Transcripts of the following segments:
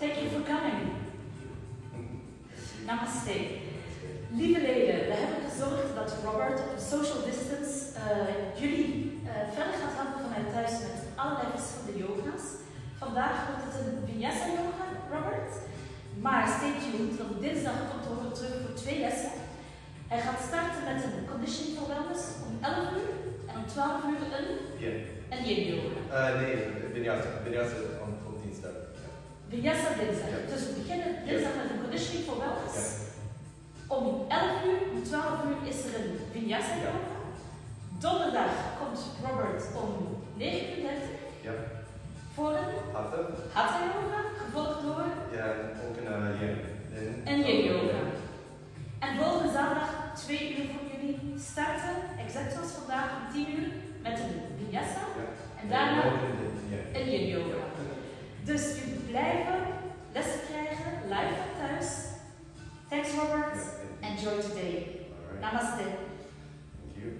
Thank you for coming. Namaste. Lieve leden, we hebben gezorgd dat Robert op een social distance jullie verder gaat helpen vanuit thuis met allerlei verschillende yoga's. Vandaag wordt het een Vinyasa yoga, Robert. Maar stay tuned, want dinsdag komt Robert terug voor 2 lessen. Hij gaat starten met een conditioning for wellness om 11 uur en om 12 uur een yin yoga. Nee, Vinyasa. Vinyasa op dinsdag. Vinyasa dinsdag. Ja. Dus we beginnen dinsdag met een conditioning for wellness. Ja. Om 11 uur, om 12 uur is er een Vinyasa yoga. Donderdag komt Robert om 9:30 uur. Ja. Voor een Hatha yoga, gevolgd door ook een yin. En yin yoga. En volgende zaterdag 2 uur voor jullie starten, exact zoals vandaag om 10 uur, met een Vinyasa. Ja. En daarna een yin yoga. Dus jullie blijven lessen krijgen, live van thuis. Thanks Robert. Enjoy today. Right. Namaste. Thank you.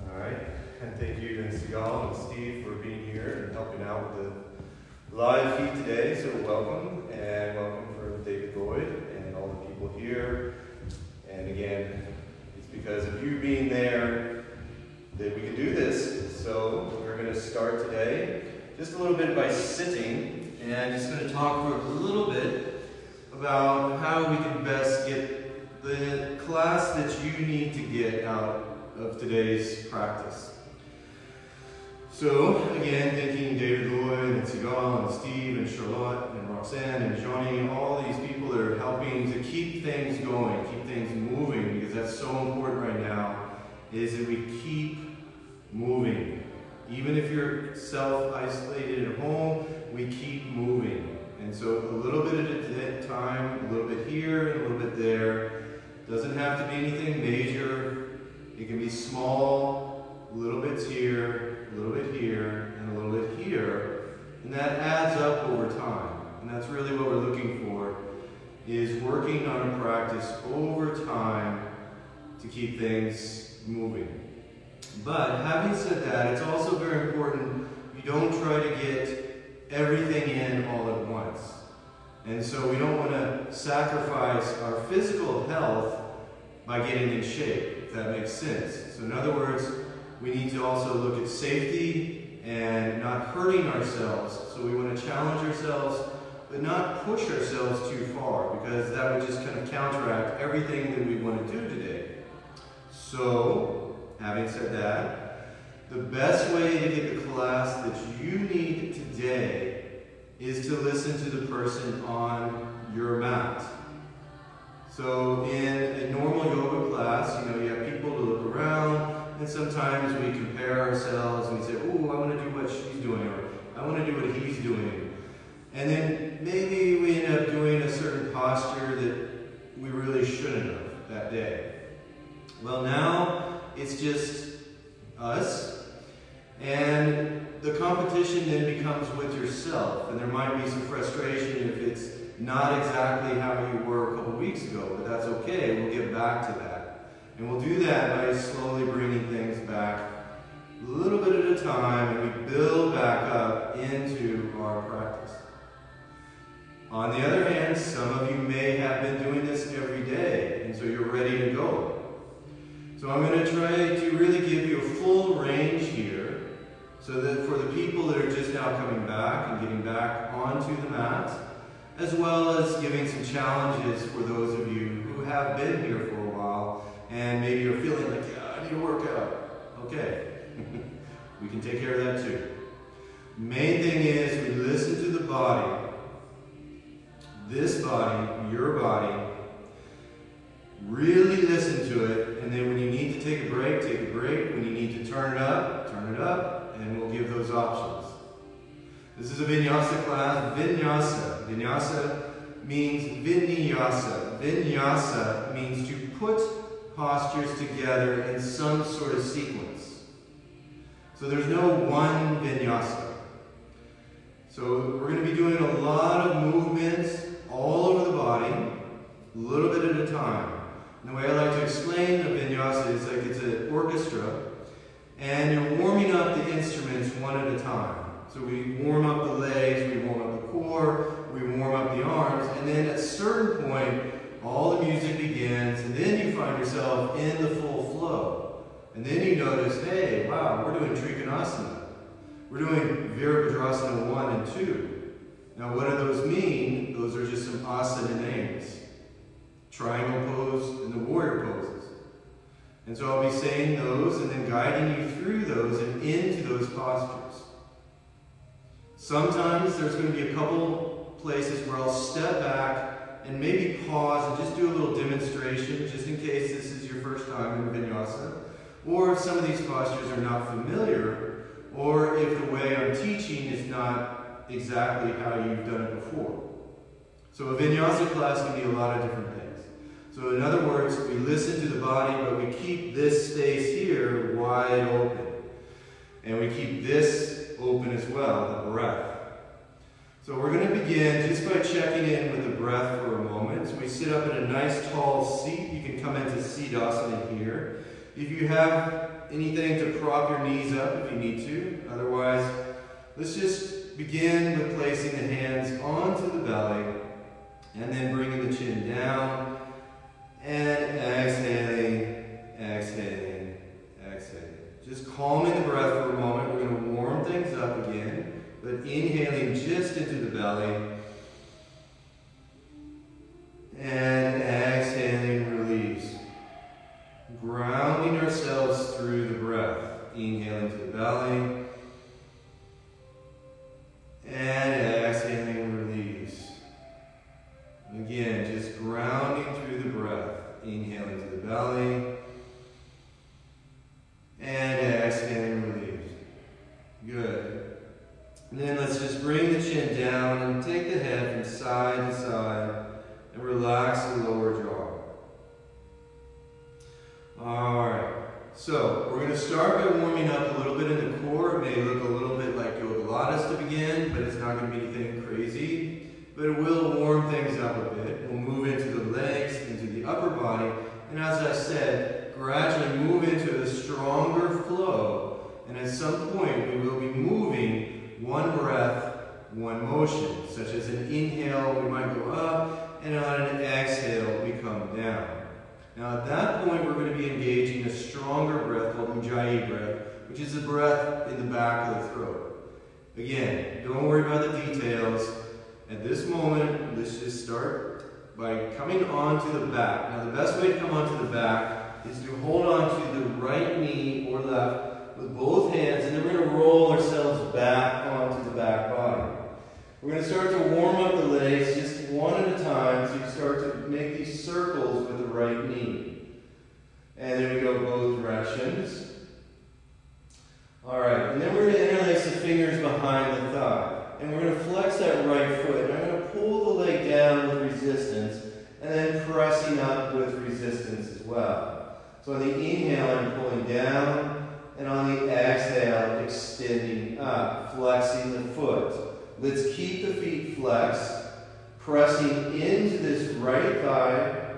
All right. And thank you to Sigal and Steve for being here and helping out with the live feed today. So welcome, and welcome for David Lloyd and all the people here. And again, it's because of you being there that we can do this. So we're going to start today just a little bit by sitting, and just going to talk for a little bit about how we can best get the class that you need to get out of today's practice. So, again, thanking David Lloyd and Sigal and Steve and Charlotte and Roxanne and Johnny, all these people that are helping to keep things going, keep things moving, because that's so important right now, is that we keep moving. Even if you're self-isolated at home, we keep moving. And so a little bit at a time, a little bit here and a little bit there. Doesn't have to be anything major. It can be small, little bits here, a little bit here, and a little bit here. And that adds up over time. And that's really what we're looking for, is working on a practice over time to keep things moving. But having said that, it's also very important you don't try to get everything in all at once. And so we don't want to sacrifice our physical health by getting in shape, if that makes sense. So in other words, we need to also look at safety and not hurting ourselves. So we want to challenge ourselves, but not push ourselves too far, because that would just kind of counteract everything that we want to do today. So, having said that, the best way to get the class that you need today is to listen to the person on your mat. So in a normal yoga class, you have people to look around, and sometimes we compare ourselves and we say, oh, I want to do what she's doing, or I want to do what he's doing. And then maybe we end up doing a certain posture that we really shouldn't have that day. Well, now it's just us, and the competition then becomes with yourself, and there might be some frustration if it's not exactly how you were a couple weeks ago, but that's okay. We'll get back to that. And we'll do that by slowly bringing things back a little bit at a time, and we build back up into our practice. On the other hand, some of you may have been doing this every day, and so you're ready to go. So I'm going to try to really give you a full range here, so that for the people that are just now coming back and getting back onto the mat, as well as giving some challenges for those of you who have been here for a while, and maybe you're feeling like, yeah, I need to work out. Okay, we can take care of that too. Main thing is we listen to the body, this body, your body, really listen to it, and then when you need to take a break, take a break. When you need to turn it up, and we'll give those options. This is a Vinyasa class. Vinyasa. Vinyasa means Vinyasa. Vinyasa means to put postures together in some sort of sequence. So there's no one Vinyasa. So we're going to be doing a lot of movements all over the body, a little bit at a time. And the way I like to explain the Vinyasa is like it's an orchestra, and you're warming up the instruments one at a time. So we warm up the legs, we warm up the core, we warm up the arms, and then at a certain point, all the music begins, and then you find yourself in the full flow. And then you notice, hey, wow, we're doing Trikonasana. We're doing Virabhadrasana 1 and 2. Now what do those mean? Those are just some asana names. Triangle pose and the warrior poses. And so I'll be saying those and then guiding you through those and into those postures. Sometimes there's going to be a couple places where I'll step back and maybe pause and just do a little demonstration, just in case this is your first time in Vinyasa, or if some of these postures are not familiar, or if the way I'm teaching is not exactly how you've done it before. So a Vinyasa class can be a lot of different things. So in other words, we listen to the body, but we keep this space here wide open. And we keep this open as well, the breath. So we're going to begin just by checking in with the breath for a moment. So we sit up in a nice tall seat. You can come into Siddhasana here. If you have anything to prop your knees up if you need to. Otherwise, let's just begin with placing the hands onto the belly and then bringing the chin down and exhaling, exhaling, exhaling. Just calming the breath for a moment. We're going to warm things up again, but inhaling just into the belly and exhaling, release. Grounding ourselves through the breath. Inhaling to the belly and exhaling, release. Again, just grounding through the breath. Inhaling to the belly and exhaling, release. Good. And then let's just bring the chin down and take the head from side to side and relax the lower jaw. Alright, so we're going to start by warming up a little bit in the core. It may look a little bit like Yoga Pilates to begin, but it's not going to be anything crazy. But it will warm things up a bit. We'll move into the legs, into the upper body, and as I said, gradually move into a stronger flow. And at some point, we will be moving one breath, one motion, such as an inhale, we might go up, and on an exhale, we come down. Now at that point, we're going to be engaging a stronger breath called Ujjayi breath, which is a breath in the back of the throat. Again, don't worry about the details. At this moment, let's just start by coming onto the back. Now the best way to come onto the back is to hold on to the right knee or left with both hands, and then we're going to roll ourselves back onto the back body. We're going to start to warm up the legs just one at a time, so you start to make these circles with the right knee. And then we go both directions. Alright, and then we're going to interlace the fingers behind the thigh. And we're going to flex that right foot. And I'm going to pull the leg down with resistance, and then pressing up with resistance as well. So on the inhale, I'm pulling down, and on the exhale, extending up, flexing the foot. Let's keep the feet flexed, pressing into this right thigh,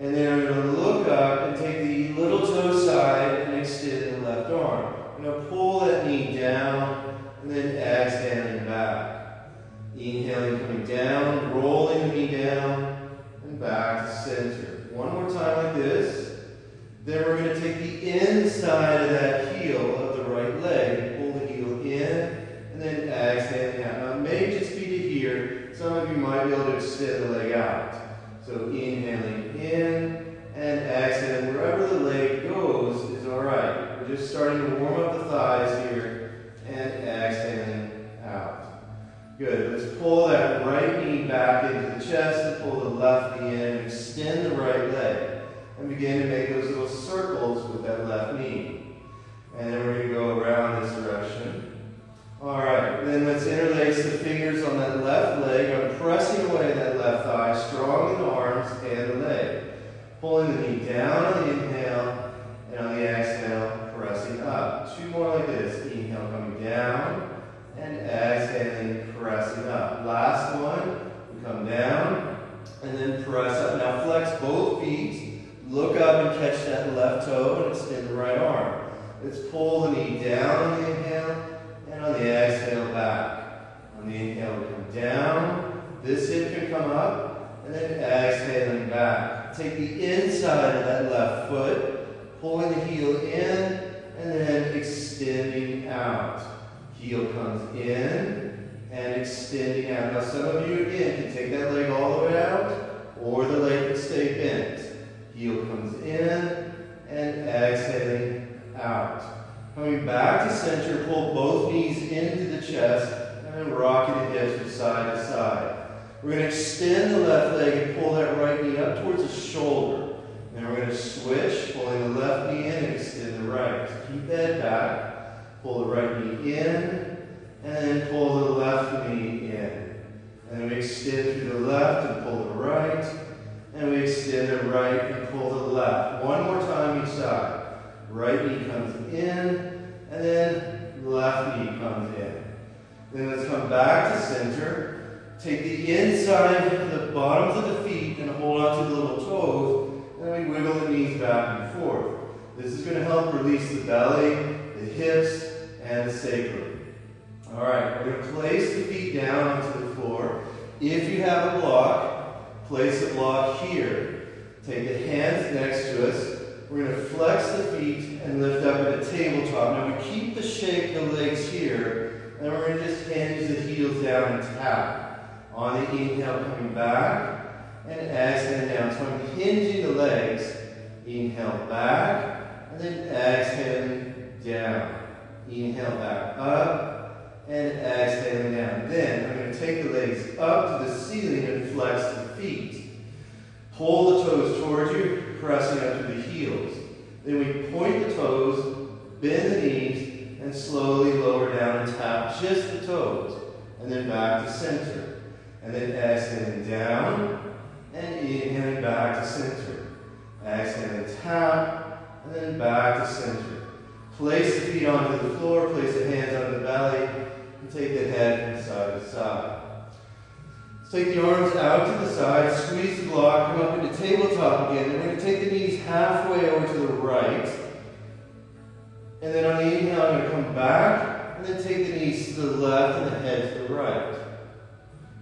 and then I'm going to look up and take the little toe side and extend the left arm. I'm going to pull that knee down, and then exhaling back. Inhaling, coming down, rolling the knee down, and back to center. One more time like this. Then we're going to take the inside of that heel of the right leg and pull the heel in, and then exhaling out. Now it may just be to here. Some of you might be able to extend the leg out. So inhaling in and exhaling. Wherever the leg goes is alright. We're just starting to warm up the thighs here and exhaling out. Good. Let's pull that right knee back into the chest and pull the left knee in and extend the right leg. And begin to make those little circles with that left knee. And then we're going to go around this direction. Alright, then let's interlace the fingers on that left leg. I'm pressing away that left thigh, strong in the arms and the leg. Pulling the knee down on the inhale, and on the exhale, pressing up. Two more like this. Inhale, coming down, and exhaling, pressing up. Last one, we come down, and then press up. Now flex both feet. Look up and catch that left toe and extend the right arm. Let's pull the knee down on the inhale, and on the exhale, down. This hip can come up, and then exhaling back. Take the inside of that left foot, pulling the heel in, and then extending out. Heel comes in, and extending out. Now some of you, again, can take that leg all the way out, or the leg can stay bent. Heel comes in, and exhaling out. Coming back to center, pull both knees into the chest, and then rocking the hips from side to side. We're going to extend the left leg and pull that right knee up towards the shoulder. Then we're going to switch, pulling the left knee in and extend the right. So keep the head back, pull the right knee in, and then pull the left knee in. And then we extend through the left and pull the right, and we extend the right and pull the left. One more time each side. Right knee comes in, and then left knee comes in. Then let's come back to center. Take the inside of the bottoms of the feet and hold on to the little toes, and then we wiggle the knees back and forth. This is going to help release the belly, the hips, and the sacrum. All right, we're going to place the feet down onto the floor. If you have a block, place a block here. Take the hands next to us. We're going to flex the feet and lift up at a tabletop. Now we keep the shape of the legs here, and we're going to just hinge the heels down and tap. On the inhale, coming back, and exhaling down. So I'm hinging the legs. Inhale back, and then exhaling down. Inhale back up, and exhaling down. Then I'm going to take the legs up to the ceiling and flex the feet. Pull the toes towards you, pressing up to the heels. Then we point the toes, bend the knees, and slowly lower down and tap just the toes. And then back to center. And then exhaling down, and inhaling back to center. Exhaling tap, and then back to center. Place the feet onto the floor, place the hands on the belly, and take the head from side to side. Take the arms out to the side, squeeze the block, come up into tabletop again. Then we're going to take the knees halfway over to the right. And then on the inhale, I'm going to come back, and then take the knees to the left and the head to the right.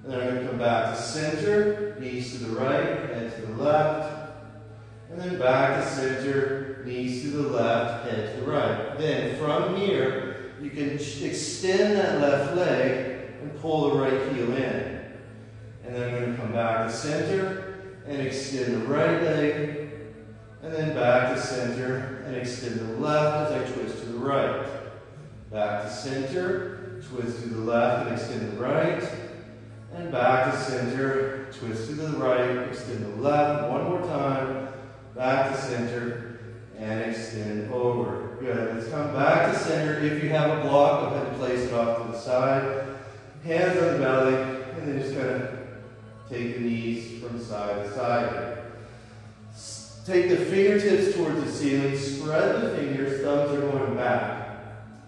And then I'm going to come back to center, knees to the right, head to the left. And then back to center, knees to the left, head to the right. Then from here, you can extend that left leg and pull the right heel in. And then I'm going to come back to center and extend the right leg. And then back to center and extend the left as I twist to the right. Back to center, twist to the left and extend the right. And back to center, twist to the right, extend the left. One more time. Back to center and extend over. Good. Let's come back to center. If you have a block, go ahead and place it off to the side. Hands on the belly, and then just kind of take the knees from side to side. Take the fingertips towards the ceiling. Spread the fingers. Thumbs are going back.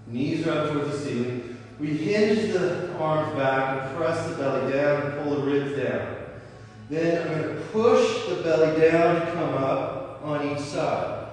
Knees are up towards the ceiling. We hinge the arms back and press the belly down and pull the ribs down. Then I'm going to push the belly down and come up on each side.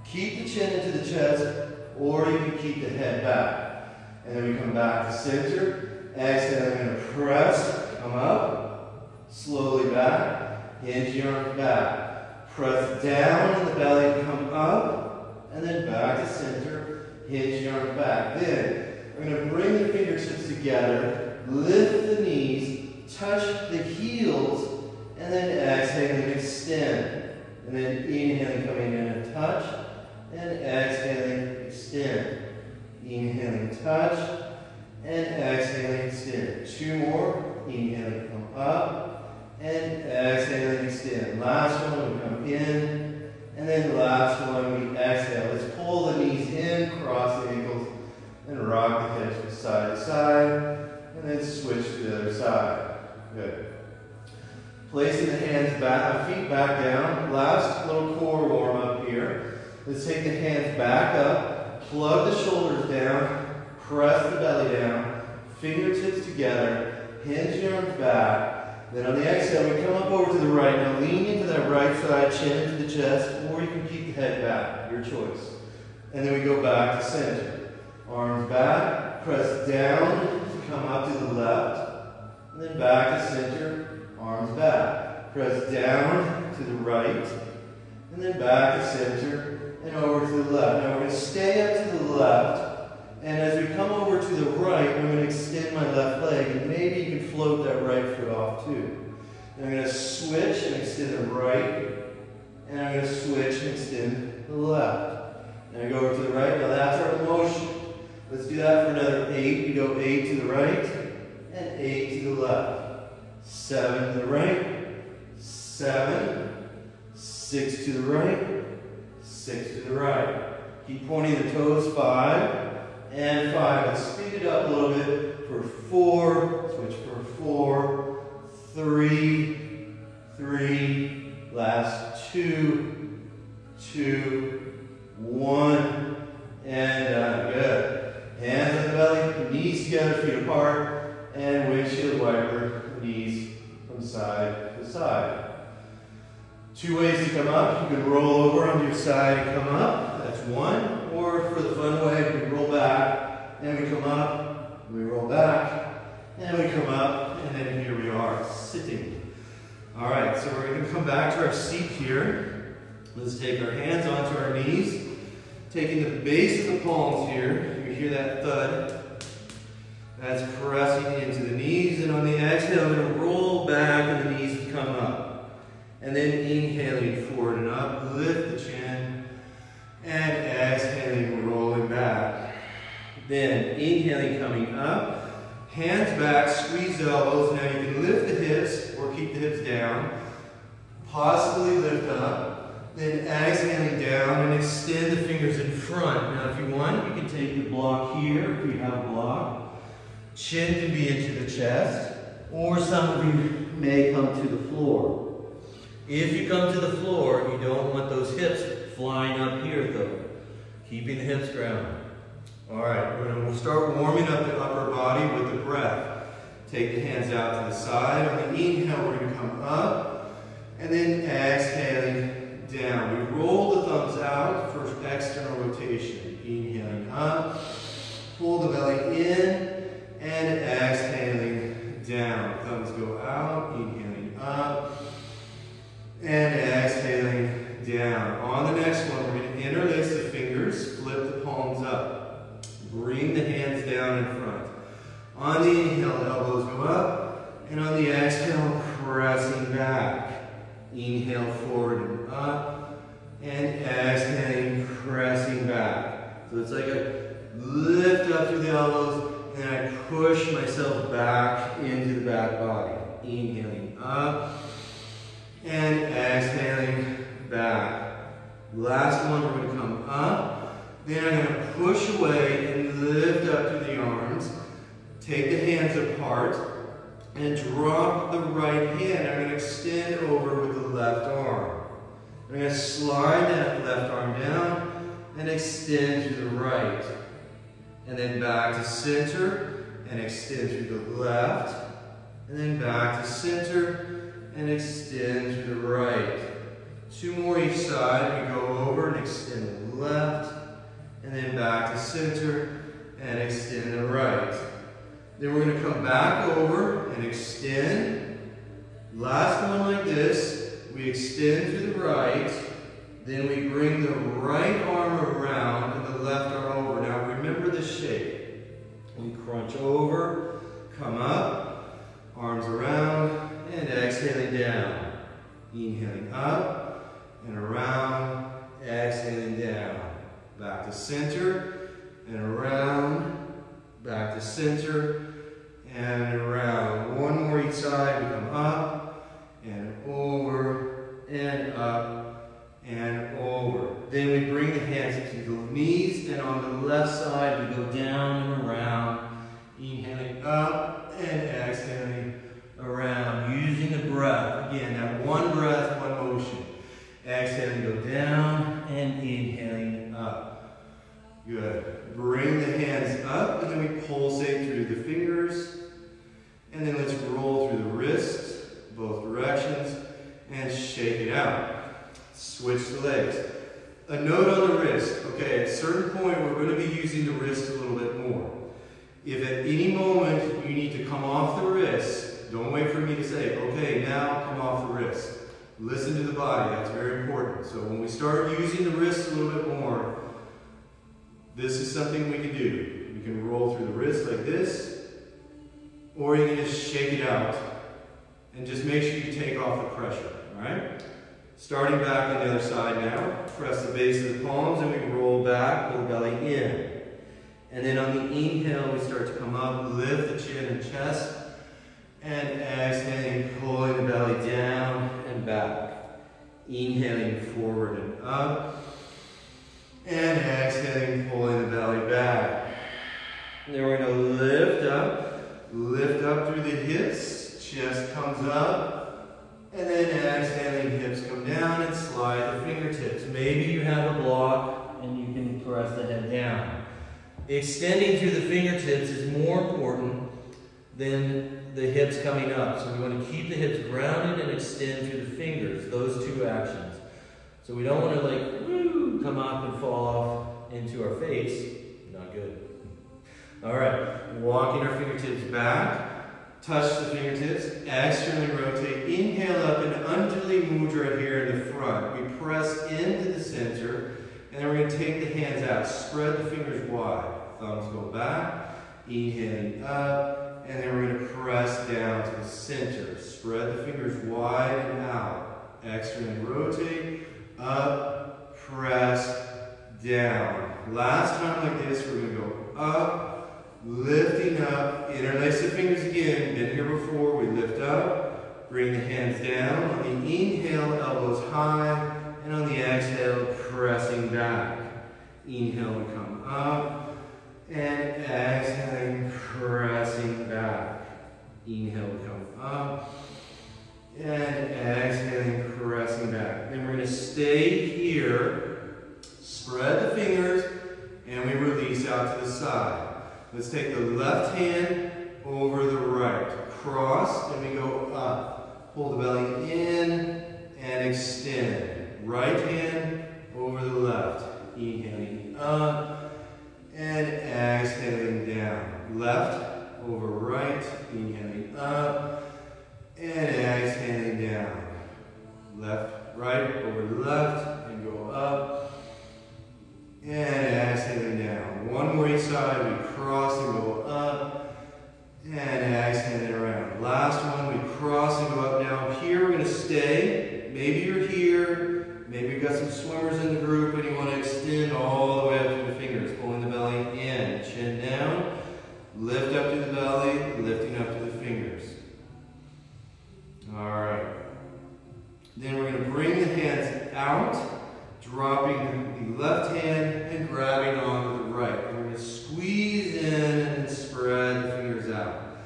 Keep the chin into the chest, or you can keep the head back. And then we come back to center. Exhale, I'm going to press, come up, slowly back, hinge your arms back. Press down in the belly, come up, and then back to center, hinge your arms back. Then we're going to bring the fingertips together, lift the knees, touch the heels, and then exhale and extend. And then inhaling, coming in and touch, and exhaling, extend. Inhaling, touch, and exhaling, extend. Two more. Inhaling, come up, and exhaling, extend. Last one, we come in, and then last one, we exhale. Let's pull the knees in, cross the ankles, and rock the hips from side to side, and then switch to the other side. Good. Placing the hands back, feet back down. Last little core warm up here. Let's take the hands back up, plug the shoulders down, press the belly down, fingertips together, hinge your arms back. Then on the exhale, we come up over to the right. Now lean into that right side, chin into the chest, or you can keep the head back, your choice. And then we go back to center. Arms back, press down to come up to the left. And then back to center, arms back. Press down to the right, and then back to center, and over to the left. Now we're going to stay up to the left, and as we come over to the right, I'm going to extend my left leg, and maybe you can float that right foot off too. And I'm going to switch and extend the right, and I'm going to switch and extend the left. And I go over to the right. Now that's our motion. Let's do that for another 8. We go 8 to the right and 8 to the left. 7 to the right, 7, 6 to the right, 6 to the right. Keep pointing the toes. 5 and 5. Let's speed it up a little bit for 4. Switch for 4, 3, 3. Last 2, 2, 1, and done. Good. Hands on the belly, knees together, feet apart, and windshield wiper, knees from side to side. 2 ways to come up. You can roll over on your side and come up. That's 1. Or for the fun way, we roll back, and we come up, we roll back, and we come up, and then here we are, sitting. All right, so we're going to come back to our seat here. Let's take our hands onto our knees, taking the base of the palms here. You hear that thud. That's pressing into the knees, and on the exhale, I'm going to roll back and the knees come up. And then inhaling forward and up, lift the chin, and exhaling, rolling back. Then inhaling, coming up. Hands back, squeeze the elbows. Now you can lift the hips or keep the hips down. Possibly lift up. Then exhaling down and extend the fingers in front. Now if you want, you can take the block here if you have a block. Chin can be into the chest. Or some of you may come to the floor. If you come to the floor, you don't want those hips flying up here though. Keeping the hips grounded. All right, we'll start warming up the upper body with the breath. Take the hands out to the side. On the inhale, we're going to come up, and then exhaling down. We roll the thumbs out for external rotation. Inhaling up, pull the belly in, and exhaling down. Thumbs go out, inhaling up, and exhaling down. On the next one, we're going to interlace the fingers, flip the palms up. Bring the hands down in front. On the inhale, elbows go up, and on the exhale, pressing back. Inhale forward and up, and exhaling, pressing back. So it's like a lift up through the elbows, and I push myself back into the back body. Inhaling up, and exhaling back. Last one, we're going to come up. Then I'm going to push away and lift up to the arms. Take the hands apart and drop the right hand. I'm going to extend over with the left arm. I'm going to slide that left arm down and extend to the right. And then back to center and extend to the left. And then back to center and extend to the right. 2 more each side. We go over and extend the left. And then back to center and extend the right. Then we're going to come back over and extend. Last one like this. We extend to the right. Then we bring the right arm around and the left arm over. Now remember the shape. We crunch over, come up, arms around, and exhaling down. Inhaling up and around, exhaling down. Back to center, and around, back to center, and around. 1 more each side, we come up, and over, and up, and over. Then we bring the hands to the knees, and on the left side, we go down and around, inhaling up, and exhaling around, using the breath. Again, that one breath, one motion. Exhaling, go down, and inhaling up. Good. Bring the hands up, and then we pulsate through the fingers. And then let's roll through the wrists, both directions, and shake it out. Switch the legs. A note on the wrist. Okay, at a certain point, we're going to be using the wrist a little bit more. If at any moment you need to come off the wrist, Don't wait for me to say, okay, now come off the wrist. Listen to the body, that's very important. So when we start using the wrist a little bit more, this is something we can do. You can roll through the wrist like this, or you can just shake it out and just make sure you take off the pressure, all right? Starting back on the other side now, press the base of the palms and we roll back, pull the belly in. And then on the inhale, we start to come up, lift the chin and chest, and exhaling, pulling the belly down and back. Inhaling forward and up, and exhaling, pulling the belly back. And then we're going to lift up through the hips, chest comes up, and then exhaling, hips come down and slide the fingertips. Maybe you have a block and you can press the head down. Extending through the fingertips is more important than the hips coming up. So we want to keep the hips grounded and extend through the fingers, those two actions. So we don't want to like, woo, come up and fall off into our face. Not good. All right, walking our fingertips back, touch the fingertips, externally rotate, inhale up and Anjali Mudra here in the front. We press into the center, and then we're going to take the hands out, spread the fingers wide. Thumbs go back, inhaling up, and then we're going to press down to the center. Spread the fingers wide and out. Externally rotate, up, press, down. Last time like this, we're going to go up, lifting up, interlace the fingers again. Been here before, we lift up, bring the hands down. On the inhale, elbows high, and on the exhale, pressing back. Inhale, we come up. And exhaling, pressing back. Inhale, come up. And exhaling, pressing back. Then we're going to stay here, spread the fingers, and we release out to the side. Let's take the left hand over the right. Cross, and we go up. Pull the belly in and extend. Right hand over the left. Inhaling up. And exhaling down. Left over right, inhaling up, and exhaling down. Left, right, over left, and go up, and exhaling down. One more each side, we cross and go up, and exhaling around. Last one, we cross and go up. Now here we're going to stay. Maybe you're here, maybe you've got some swimmers in the group, and you want to extend all the way up to the fingers, pulling the belly in, chin down, lift up to the belly, lifting up to the fingers. All right. Then we're going to bring the hands out, dropping the left hand and grabbing onto the right. And we're going to squeeze in and spread the fingers out.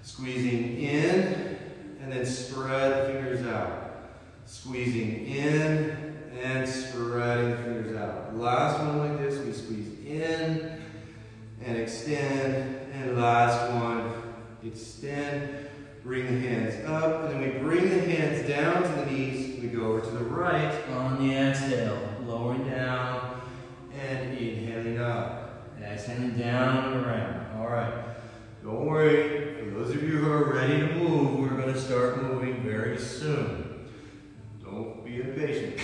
Squeezing in and then spread the fingers out. Squeezing in and spreading the fingers out. Last one like this, we squeeze in and extend. And last one, extend. Bring the hands up, and then we bring the hands down to the knees. We go over to the right on the exhale, lowering down and inhaling up. Exhaling down and around. All right. Don't worry. For those of you who are ready to move, we're going to start moving very soon. Don't be impatient.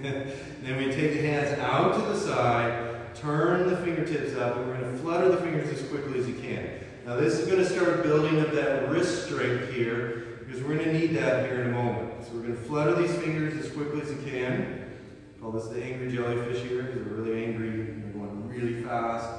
Then we take the hands out to the side, turn the fingertips up, and we're going to flutter the fingers as quickly as you can. Now this is going to start building up that wrist strength here, because we're going to need that here in a moment. So we're going to flutter these fingers as quickly as you can. Call this the angry jellyfish here, because they're really angry and they're going really fast.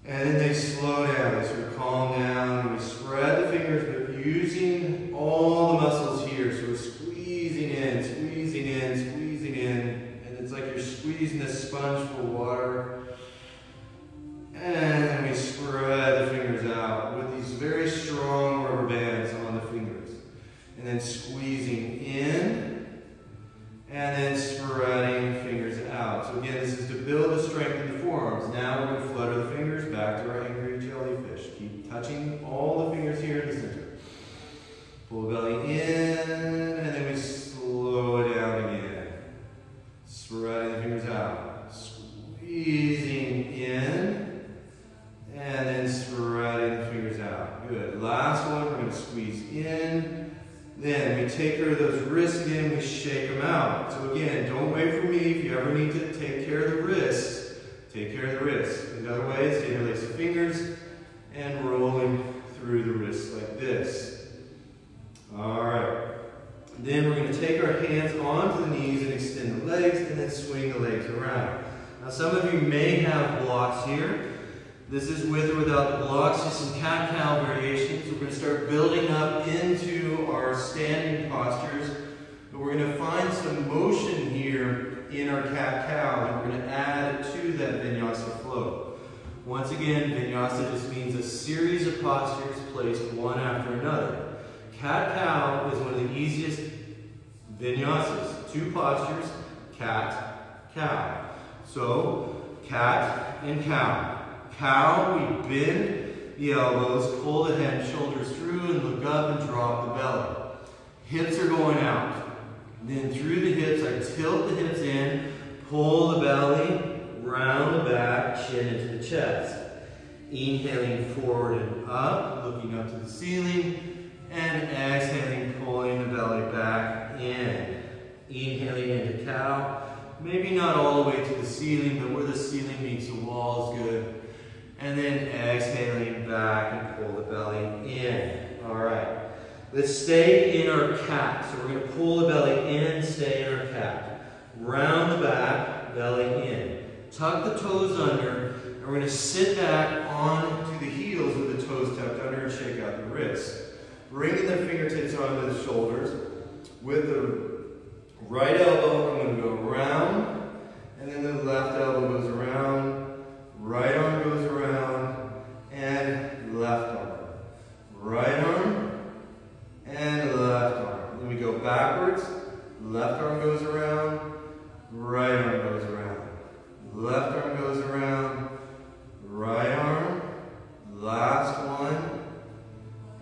And then they slow down, they sort of calm down, and we spread the fingers, but using all the muscles here. So we're squeezing in, squeezing in, squeezing in, and it's like you're squeezing a sponge for water. And then we spread the fingers out with these very strong rubber bands on the fingers. And then squeezing in, and then spreading fingers out. So again, this is to build the strength in the forearms. Now we're going to flutter the fingers back to our angry jellyfish. Keep touching all the fingers here in the center. Pull the belly in, and then we slow it down again. Spreading the fingers out. Squeezing in, and then spreading the fingers out. Good. Last one, we're going to squeeze for me if you ever need to take care of the wrists, take care of the wrists. Another way is to interlace the fingers and rolling through the wrists like this. All right. Then we're going to take our hands onto the knees and extend the legs and then swing the legs around. Now some of you may have blocks here. This is with or without the blocks, just some cat-cow variations. We're going to start building up into our standing postures. But we're going to find some motion here in our cat-cow and we're going to add to that vinyasa flow. Once again, vinyasa just means a series of postures placed one after another. Cat-cow is one of the easiest vinyasas. Two postures, cat, cow. So, cat and cow. Cow, we bend the elbows, pull the head and shoulders through and look up and drop the belly. Hips are going out. Then through the hips, I tilt the hips in, pull the belly, round the back, chin into the chest. Inhaling forward and up, looking up to the ceiling, and exhaling, pulling the belly back in. Inhaling into cow, maybe not all the way to the ceiling, but where the ceiling meets the wall is good. And then exhaling back and pull the belly in. All right. Let's stay in our cat. So we're going to pull the belly in, stay in our cat. Round the back, belly in. Tuck the toes under, and we're going to sit back onto the heels with the toes tucked under and shake out the wrists. Bringing the fingertips onto the shoulders. With the right elbow, I'm going to go around, and then the left elbow goes around. Right arm goes around, and left arm. Right arm, and left arm. Then we go backwards. Left arm goes around, right arm goes around. Left arm goes around, right arm. Last one.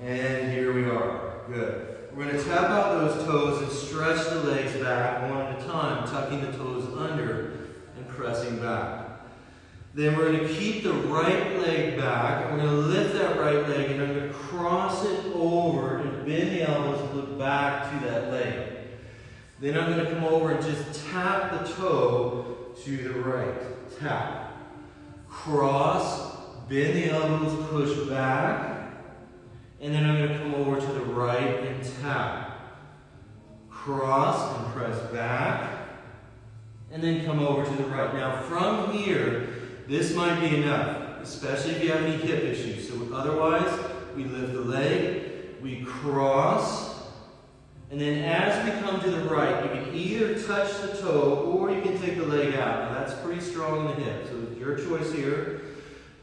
And here we are. Good. We're going to tap out those toes and stretch the legs back one at a time, tucking the toes under and pressing back. Then we're going to keep the right leg back. And we're going to lift that right leg and I'm going to cross it over and bend the elbows and look back to that leg. Then I'm going to come over and just tap the toe to the right. Tap. Cross, bend the elbows, push back. And then I'm going to come over to the right and tap. Cross and press back. And then come over to the right. Now from here, this might be enough, especially if you have any hip issues. So otherwise, we lift the leg, we cross, and then as we come to the right, you can either touch the toe or you can take the leg out. Now that's pretty strong in the hip, so it's your choice here.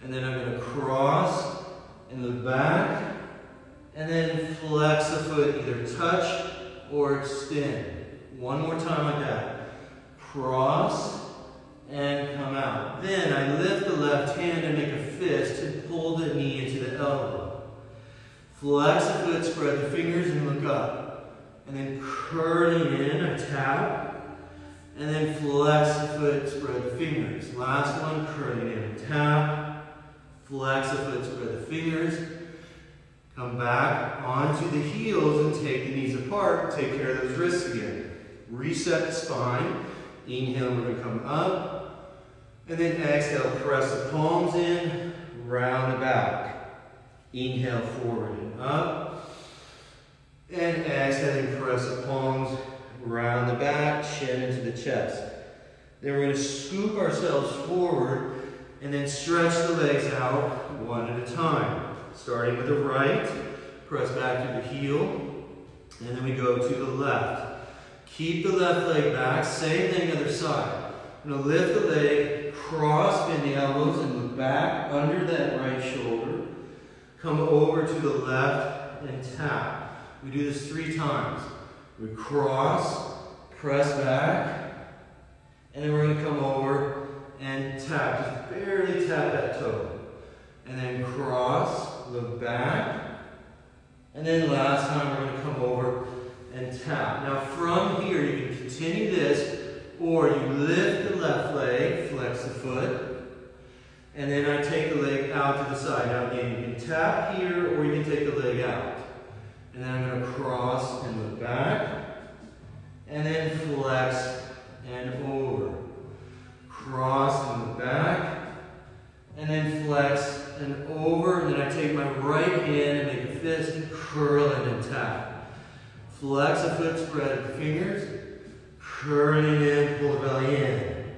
And then I'm going to cross and look back, and then flex the foot, either touch or extend. One more time like that. Cross and come out. Then I lift the left hand and make a fist and pull the knee into the elbow. Flex the foot, spread the fingers and look up. And then curling in, I tap. And then flex the foot, spread the fingers. Last one, curling in and tap. Flex the foot, spread the fingers. Come back onto the heels and take the knees apart. Take care of those wrists again. Reset the spine. Inhale, we're going to come up. And then exhale, press the palms in, round the back. Inhale, forward and up. And exhale, press the palms, round the back, chin into the chest. Then we're going to scoop ourselves forward and then stretch the legs out one at a time. Starting with the right, press back to the heel, and then we go to the left. Keep the left leg back, same thing other side. I'm going to lift the leg, cross, bend the elbows, and look back under that right shoulder. Come over to the left and tap. We do this 3 times. We cross, press back, and then we're going to come over and tap. Just barely tap that toe. And then cross, look back, and then last time we're going to come over and tap. Now from here, you can continue this, or you lift the left leg, flex the foot, and then I take the leg out to the side. Now again, you can tap here, or you can take the leg out. And then I'm going to cross and look back, and then flex and over. cross in the back, and then flex and over, and then I take my right hand and make a fist and curl and then tap. Flex a foot, spread the fingers, curling in, pull the belly in.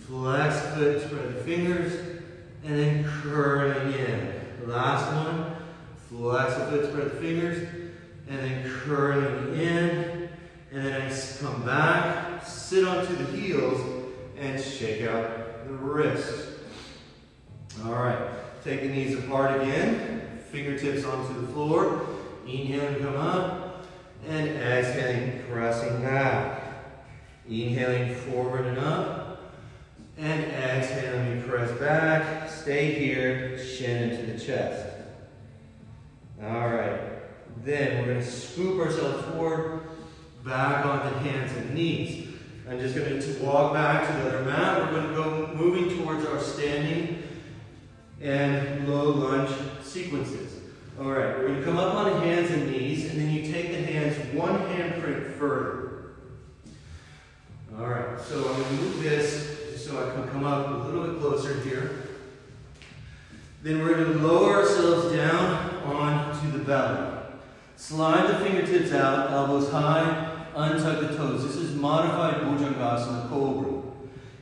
Flex the foot, spread the fingers, and then curling in. The last one, flex the foot, spread the fingers, and then curling in. And then I come back, sit onto the heels, and shake out the wrists. All right, take the knees apart again, fingertips onto the floor. Inhaling, come up, and exhaling, pressing back. Inhaling forward and up, and exhaling, press back. Stay here, shin into the chest. All right, then we're going to scoop ourselves forward, back onto hands and knees. I'm just going to walk back to the other mat. We're going to go moving towards our standing and low lunge sequences. All right, we're going to come up on hands and knees, and then you take the hands one handprint further. All right, so I'm going to move this just so I can come up a little bit closer here. Then we're going to lower ourselves down onto the belly. Slide the fingertips out, elbows high, untug the toes. This is modified Bhujangasana Cobra.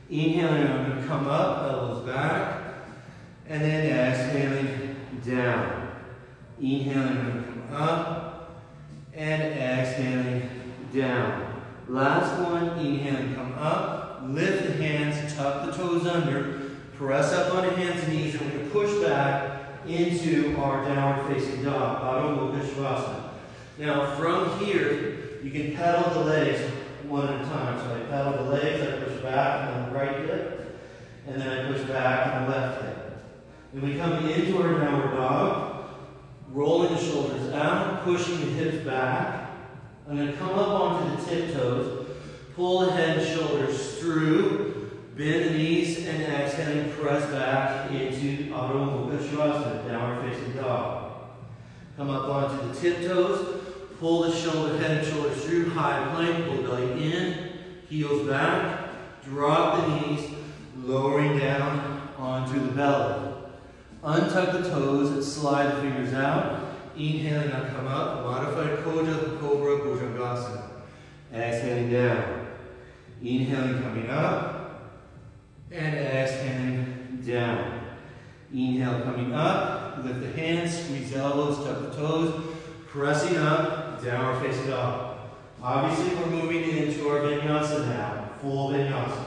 Inhaling, I'm going to come up, elbows back, and then exhaling down. Inhaling, I'm going to come up, and exhaling down. Last one, inhaling, come up, lift the hands, tuck the toes under, press up on the hands and knees, and we're going to push back into our downward facing dog, Adho Mukha Svanasana. Now from here, you can pedal the legs one at a time. So I pedal the legs, I push back on the right hip, and then I push back on the left hip. Then we come into our downward dog, rolling the shoulders out, pushing the hips back. I'm going to come up onto the tiptoes, pull the head and shoulders through, bend the knees, and exhaling, press back into Adho Mukha Svanasana, downward facing dog. Come up onto the tiptoes, pull the head and shoulders through, high plank, pull the belly in, heels back, drop the knees, lowering down onto the belly. Untuck the toes and slide the fingers out. Inhaling, now come up, modified Cobra Bhujangasana. Exhaling down. Inhaling, coming up, and exhaling down. Inhale, coming up, lift the hands, squeeze the elbows, tuck the toes, pressing up, downward facing dog. Obviously, we're moving into our Vinyasa now, full Vinyasa.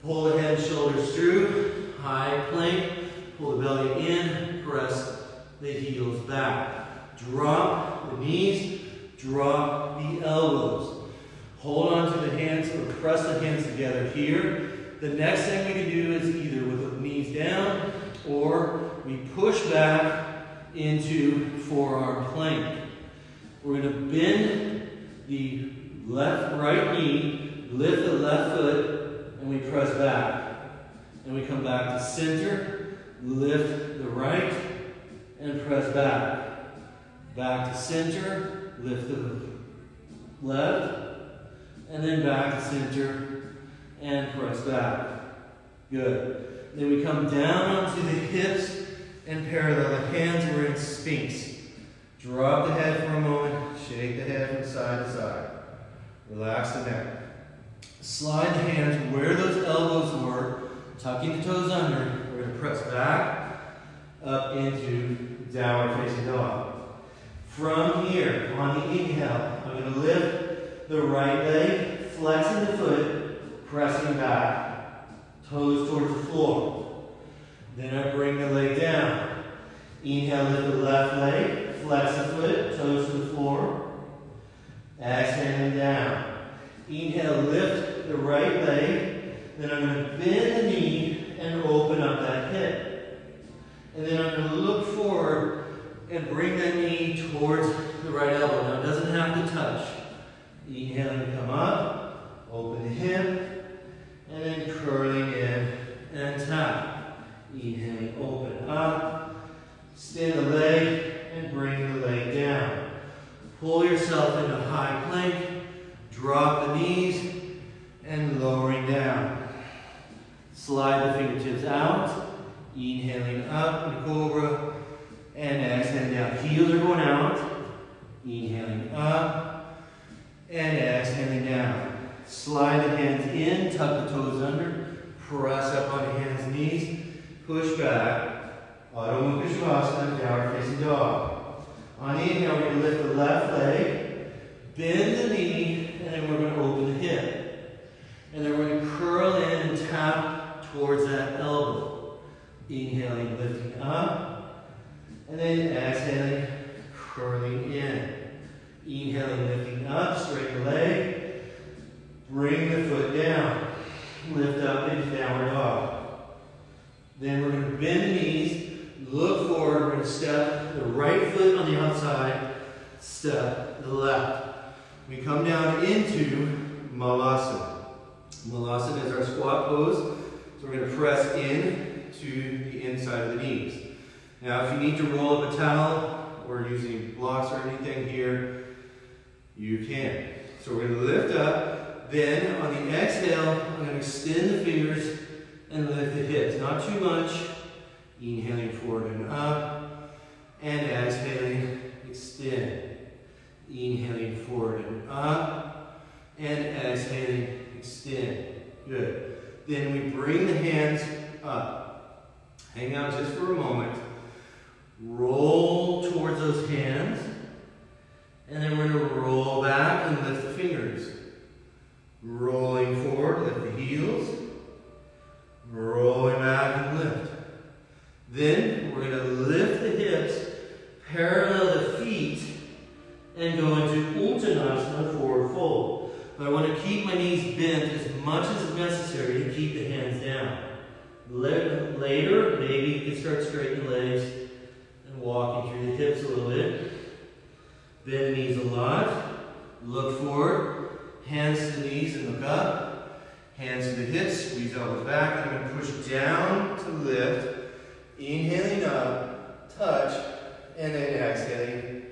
Pull the head and shoulders through, high plank, pull the belly in, press the heels back. Drop the knees, drop the elbows. Hold on to the hands or press the hands together here. The next thing we can do is either with the knees down or we push back into forearm plank. We're going to bend the right knee, lift the left foot, and we press back. And we come back to center, lift the right, and press back. Back to center, lift the left, and then back to center, and press back. Good. Then we come down onto the hips and parallel the hands. We're in Sphinx. Drop the head for a moment, shake the head from side to side. Relax the neck. Slide the hands where those elbows were, tucking the toes under. We're going to press back up into downward facing dog. From here, on the inhale, I'm going to lift the right leg, flexing the foot, pressing back, toes towards the floor. Then I bring the leg down. Inhale, lift the left leg, flex the foot, toes to the floor. Exhaling down. Inhale, lift the right leg. Then I'm going to bend the knee and open up that hip. And then I'm going to look forward and bring that knee towards the right elbow. Now it doesn't have to touch. Inhaling, come up, open the hip, and then curling in and tap. Inhaling, open up, extend the leg, and bring the leg down. Pull yourself into high plank, drop the knees, and lowering down. that, Adho Mukha Shavasana, downward facing dog. On the inhale, we're going to lift the left leg, bend the knee, and then we're going to open the hip. And then we're going to curl in and tap towards that elbow. Inhaling, lifting up, and then exhaling, curling in. Inhaling, lifting up, straighten the leg, bring the foot down, lift up into downward dog. Then we're going to bend the knees, look forward, we're going to step the right foot on the outside, step the left. We come down into Malasana. Malasana is our squat pose, so we're going to press in to the inside of the knees. Now if you need to roll up a towel or using blocks or anything here, you can. So we're going to lift up, then on the exhale, I'm going to extend the fingers and lift the hips. Not too much. Inhaling forward and up, and exhaling, extend. Inhaling forward and up, and exhaling, extend. Good. Then we bring the hands up. Hang out just for a moment. Roll towards those hands, and then we're going to roll back and lift the fingers. Rolling forward, lift the heels. Rolling back and lift. Then we're going to lift the hips, parallel the feet, and go into Uttanasana, forward fold. But I want to keep my knees bent as much as necessary to keep the hands down. Later, maybe you can start straightening the legs and walking through the hips a little bit. Bend the knees a lot. Look forward. Hands to the knees and look up. Hands to the hips. Squeeze elbows back. I'm going to push down to lift. Inhaling up, touch, and then exhaling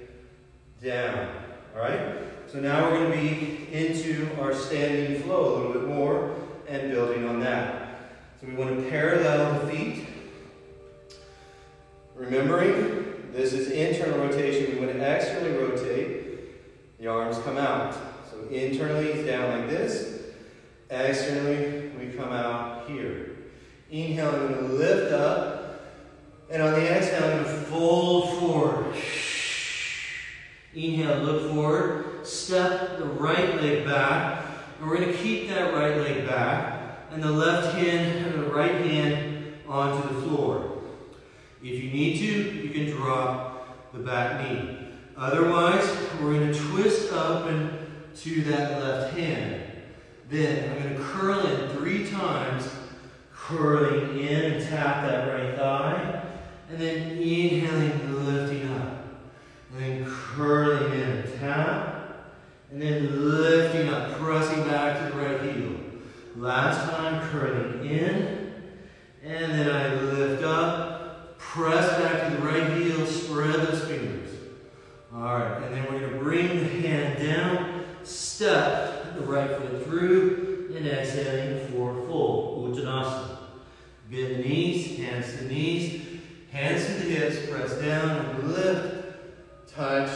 down. Alright? So now we're going to be into our standing flow a little bit more and building on that. So we want to parallel the feet. Remembering, this is internal rotation. We want to externally rotate. The arms come out. So internally, it's down like this. Externally, we come out here. Inhaling, we're going to lift up. And on the exhale, I'm going to fold forward. Inhale, look forward. Step the right leg back. And we're going to keep that right leg back. And the left hand and the right hand onto the floor. If you need to, you can drop the back knee. Otherwise, we're going to twist up and to that left hand. Then I'm going to curl in 3 times. Curling in and tap that right thigh. And then inhaling, lifting up. And then curling in and tap. And then lifting up, pressing back to the right heel. Last time, curling in. And then I lift up, press back to the right heel, spread those fingers. Alright, and then we're going to bring the hand down, step the right foot through, and exhaling forward fold, Uttanasana. Bend the knees, hands to the knees. Hands to the hips, press down and lift, touch,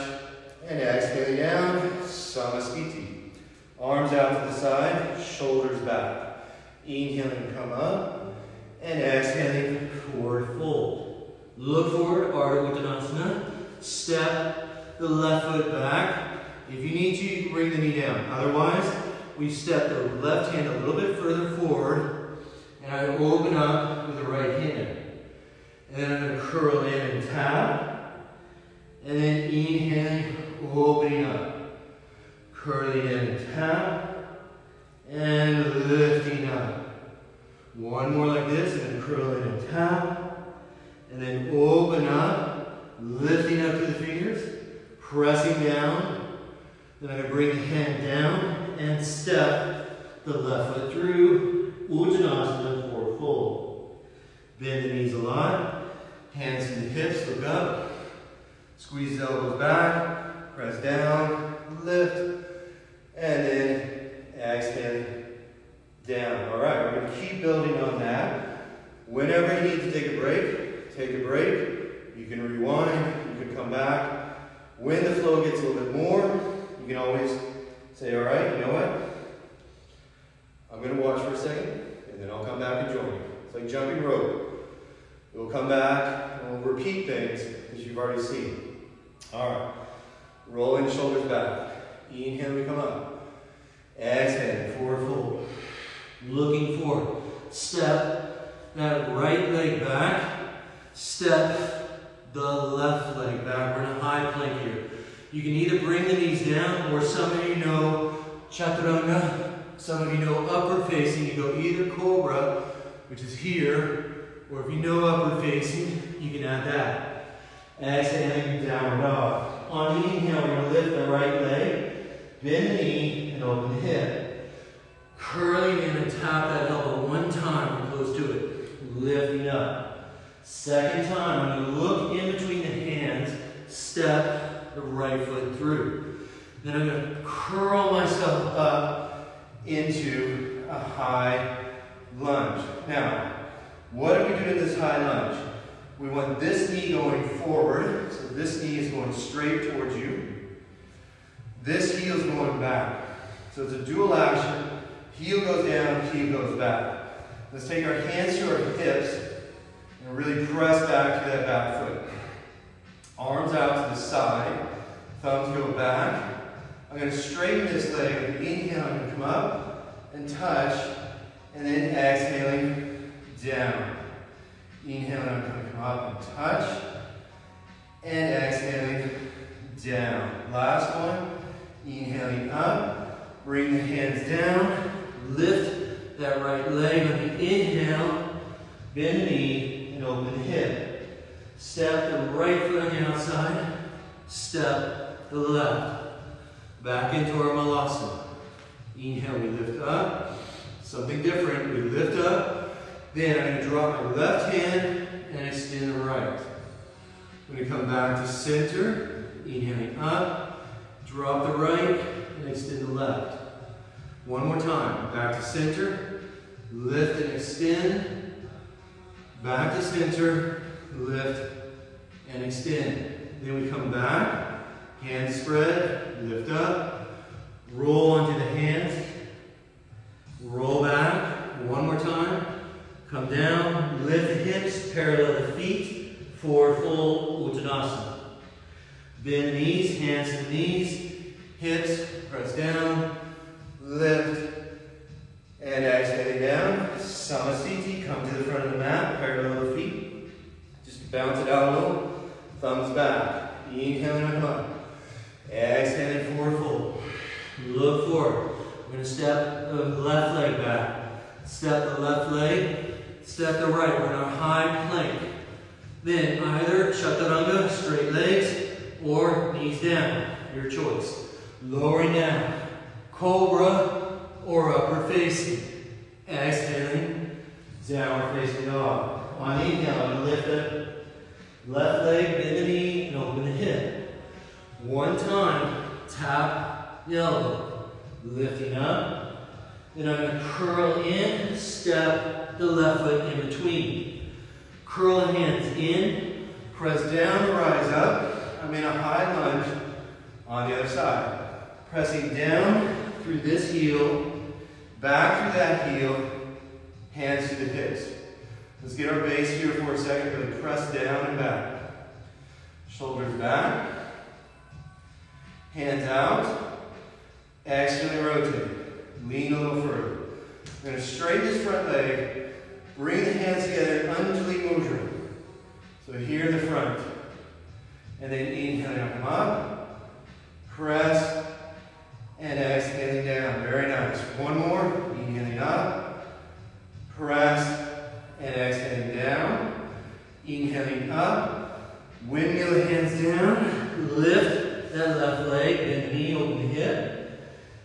and exhale down, Samasthiti. Arms out to the side, shoulders back. Inhaling, come up, and exhaling, forward fold. Look forward, Ardha Uttanasana. Step the left foot back. If you need to, you can bring the knee down. Otherwise, we step the left hand a little bit further forward, and I open up with the right hand. And then I'm going to curl in and tap. And then inhaling, opening up. Curling in and tap. And lifting up. One more like this, and then curl in and tap. And then open up, lifting up to the fingers, pressing down. Then I'm going to bring the hand down and step the left foot through, Uttanasana, forward fold. Bend the knees a lot. Hands to the hips, look up. Squeeze the elbows back. Press down, lift. And then exhaling down. All right, we're going to keep building on that. Whenever you need to take a break, take a break. You can rewind, you can come back. When the flow gets a little bit more, you can always say, all right, you know what? I'm going to watch for a second, and then I'll come back and join you. It's like jumping rope. We'll come back and we'll repeat things that you've already seen. All right. Rolling the shoulders back. Inhale, we come up. Exhale, forward fold. Looking forward. Step that right leg back. Step the left leg back. We're in a high plank here. You can either bring the knees down, or some of you know chaturanga. Some of you know upward facing. You go either cobra, which is here, or if you know upward facing, you can add that. Exhaling, downward dog. On the inhale, we're going to lift the right leg, bend the knee, and open the hip. Curling in and tap that elbow one time and close to it. Lifting up. Second time, I'm going to look in between the hands, step the right foot through. Then I'm going to curl myself up into a high lunge. Now, what do we do in this high lunge? We want this knee going forward, so this knee is going straight towards you. This heel is going back. So it's a dual action. Heel goes down, heel goes back. Let's take our hands to our hips and really press back to that back foot. Arms out to the side, thumbs go back. I'm going to straighten this leg. Inhale, I'm going to come up and touch, and then exhaling down. Inhaling, I'm going to come up and touch, and exhaling down. Last one. Inhaling up, bring the hands down, lift that right leg on the inhale, bend the knee, and open the hip. Step the right foot on the outside, step the left. Back into our malasana. Inhale, we lift up. Something different, we lift up. Then I'm going to drop my left hand and extend the right. I'm going to come back to center, inhaling up, drop the right, and extend the left. One more time, back to center, lift and extend, back to center, lift and extend. Then we come back, hands spread, lift up, roll onto the hands, roll back, one more time, come down, lift the hips, parallel the feet, forward fold, Uttanasana. Bend knees, hands to knees, hips, press down, lift, and exhaling down. Samasthiti, come to the front of the mat, parallel the feet. Just bounce it out a little, thumbs back. Inhaling, come up. Exhaling, forward fold. Look forward. We're going to step the left leg back. Step the left leg, step the right. We're in our high plank. Then either chaturanga, straight legs, or knees down, your choice. Lowering down, cobra or upward facing. Exhaling, downward facing dog. On inhale, I'm going to lift the left leg, bend the knee, and open the hip. One time, tap the elbow. Lifting up. Then I'm going to curl in, step the left foot in between. Curl the hands in, press down to rise up. I'm in a high lunge on the other side. Pressing down through this heel, back through that heel, hands to the hips. Let's get our base here for a second. Really press down and back. Shoulders back. Hands out. Exhale, rotate. Lean a little further. We're going to straighten this front leg. Bring the hands together, Anjali Mudra. So here in the front. And then inhaling, come up. Press. And exhaling down. Very nice. One more. Inhaling up. Press. And exhaling down. Inhaling up. Windmill the hands down. Lift that left leg. Bend the knee, open the hip.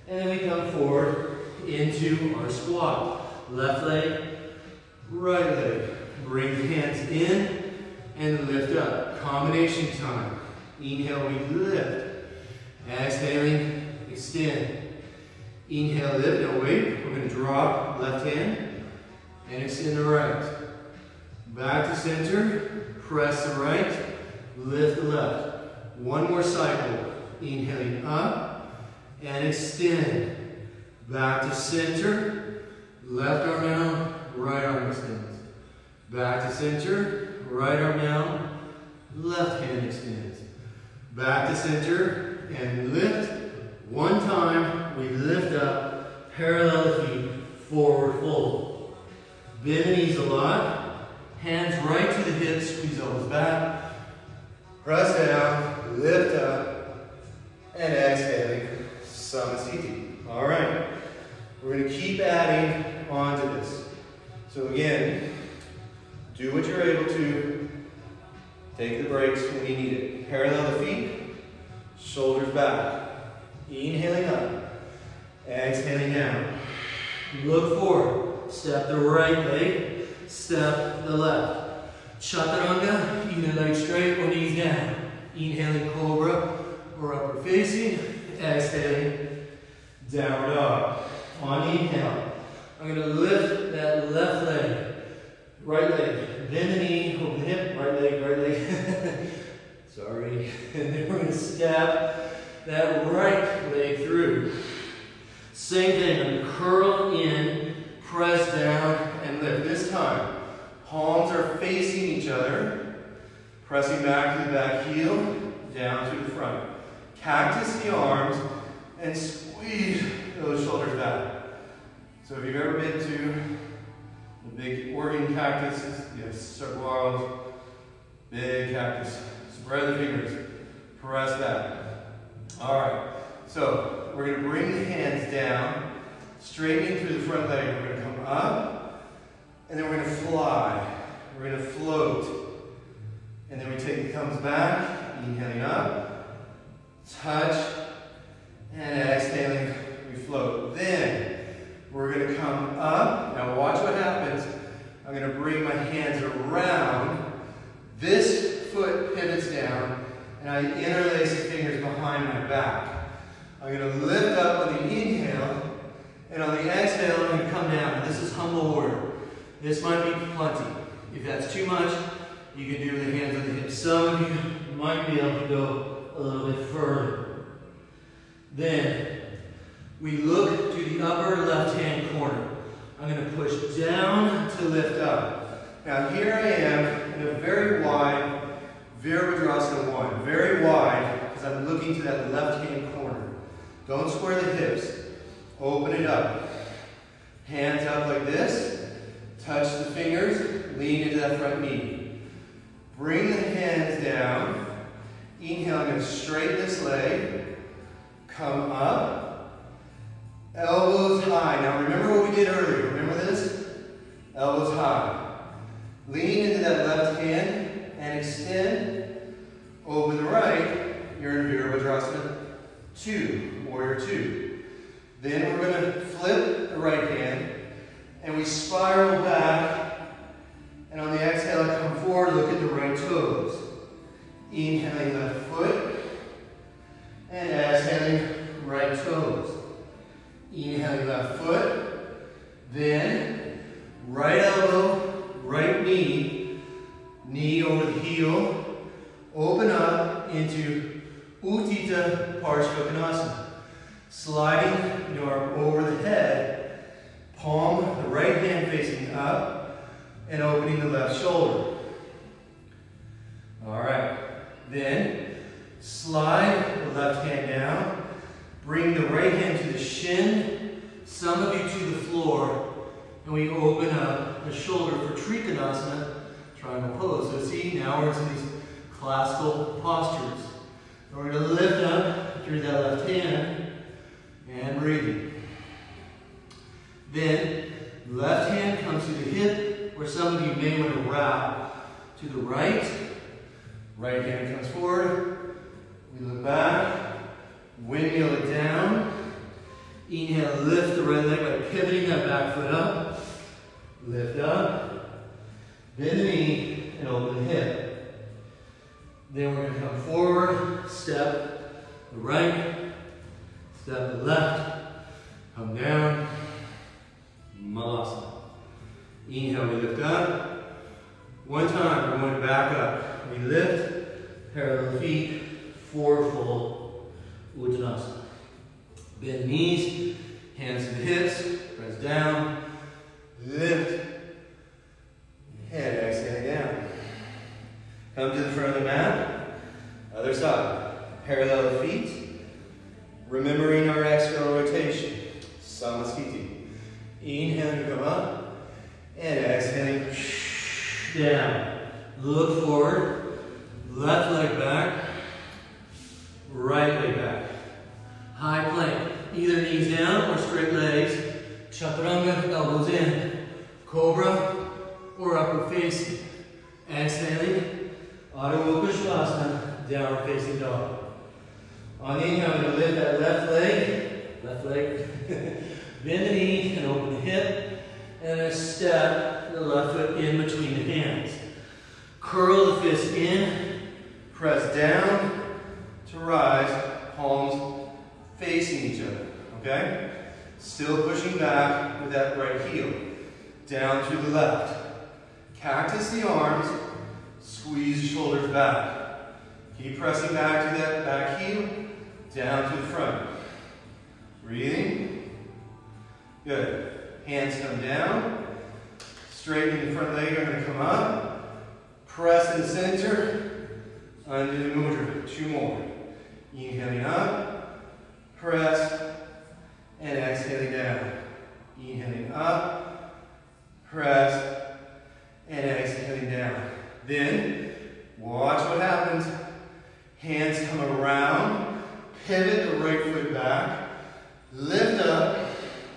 And then we come forward into our squat. Left leg, right leg. Bring the hands in and lift up. Combination time. Inhale, we lift. Exhaling, extend. Inhale, lift. Now wait. We're going to drop left hand and extend the right. Back to center. Press the right. Lift the left. One more cycle. Inhaling up and extend. Back to center. Left arm out. Right arm extends. Back to center. right arm down, left hand extends. Back to center and lift. One time, we lift up, parallel the feet, forward fold. Bend the knees a lot, hands right to the hips, squeeze elbows back. Press down, lift up, and exhaling, Samasthiti. All right, we're going to keep adding on to this. So again, do what you're able to. Take the breaks when you need it. Parallel the feet, shoulders back. Inhaling up, exhaling down. Look forward, step the right leg, step the left. Chaturanga, either leg straight or knees down. Inhaling cobra or upward facing, exhaling downward dog. On inhale, I'm going to lift that left leg, right leg, bend the knee, open the hip, right leg. Sorry. And then we're going to step that right leg through. Same thing, I'm going to curl in, press down, and lift. This time, palms are facing each other, pressing back to the back heel, down to the front. Cactus the arms, and squeeze those shoulders back. So if you've ever been to the big Oregon cactuses, saguaros, big cactus, spread the fingers, press back. All right, so we're going to bring the hands down, straightening through the front leg. We're going to come up, and then we're going to fly. We're going to float. And then we take the thumbs back, inhaling up, touch, and exhaling, we float. Then we're going to come up. Now watch what happens. I'm going to bring my hands around. This foot pivots down, and I interlace the fingers behind my back. I'm going to lift up on the inhale, and on the exhale, I'm going to come down. This is humble warrior. This might be plenty. If that's too much, you can do the hands on the hips. Some of you might be able to go a little bit further. Then we look to the upper left-hand corner. I'm going to push down to lift up. Now here I am in a very wide Virabhadrasana 1. Very wide because I'm looking to that left-hand corner. Don't square the hips. Open it up. Hands up like this. Touch the fingers. Lean into that front knee. Bring the hands down. Inhale, I'm going to straighten this leg. Come up. Elbows high. Now remember what we did earlier. Remember this? Elbows high. Lean into that left hand and extend. Open the right. You're in Virabhadrasana 2, Warrior 2. Then we're going to flip the right hand and we spiral back. And on the exhale, I come forward, look at the right toes. Inhaling left foot and exhaling right toes. Inhaling left foot, then right elbow, right knee, knee over the heel, open up into Utthita Parshvottanasana. Sliding your arm over the head, palm, the right hand facing up, and opening the left shoulder. All right, then slide the left hand down, bring the right hand to the shin, some of you to the floor, and we open up the shoulder for Trikonasana, triangle pose. So see, now we're in these classical postures. And we're going to lift up through that left hand and breathing. Then left hand comes to the hip, where some of you may want to wrap to the right. Right hand comes forward. We look back. Windmill it down. Inhale, lift the right leg by pivoting that back foot up. Lift up. Bend the knee and open the hip. Then we're going to come forward, step the right, step the left, come down, Malasana. Inhale, we lift up. One time, we're going back up. We lift, parallel feet, forward fold, Uttanasana. Bend knees, hands to the hips, press down, lift, and exhale down. Come to the front of the mat. Other side. Parallel feet. Remembering our external rotation. Samaskiti. Inhaling to come up. And exhaling down. Look forward. Left leg back. Right leg back. High plank. Either knees down or straight legs. Chaturanga, elbows in. Cobra or upward facing. Exhaling. Adho Mukha Shavasana, downward facing dog. On the inhale, I'm going to lift that left leg, bend the knee and open the hip, and then step the left foot in between the hands. Curl the fist in, press down to rise, palms facing each other, okay? Still pushing back with that right heel, down to the left. Cactus the arms, squeeze the shoulders back. Keep pressing back to that back heel, down to the front. Breathing. Good. Hands come down. Straighten the front leg, I'm going to come up. Press in the center. Undo the mudra. 2 more. Inhaling up. Press. And exhaling down. Inhaling up. Press. And exhaling down. Then, watch what happens. Hands come around, pivot the right foot back, lift up,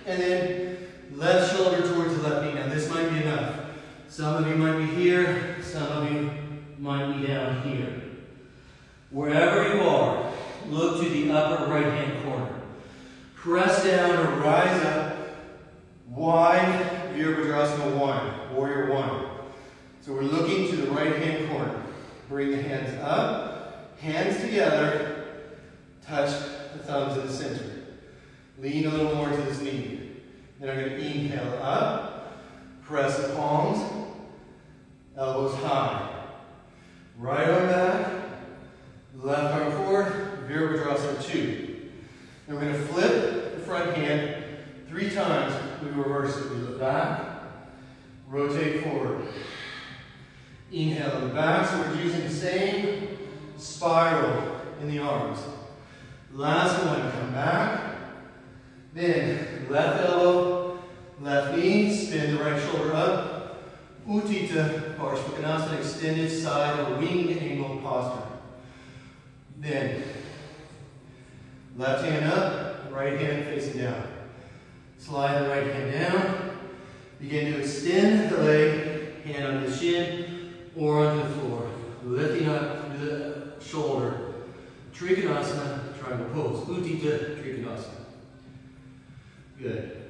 and then left shoulder towards the left knee. Now this might be enough. Some of you might be here, some of you might be down here. Wherever you are, look to the upper right hand corner. Press down or rise up, wide Virabhadrasana 1, Warrior 1. So we're looking to the right hand corner. Bring the hands up, hands together, touch the thumbs in the center. Lean a little more to this knee. Then I'm going to inhale up, press the palms, elbows high. Right arm back, left arm forward, Virabhadrasana 2. Then we're going to flip the front hand 3 times. We reverse it. We look back, rotate forward. Inhale in the back, so we're using the same spiral in the arms. Last one, come back. Then left elbow, left knee, spin the right shoulder up. Uttita Parshvakonasana, extended side or wing angle posture. Then left hand up, right hand facing down. Slide the right hand down. Begin to extend the leg, hand on the shin or onto the floor. Lifting up to the shoulder. Trikonasana, triangle pose. Uttita Trikonasana. Good.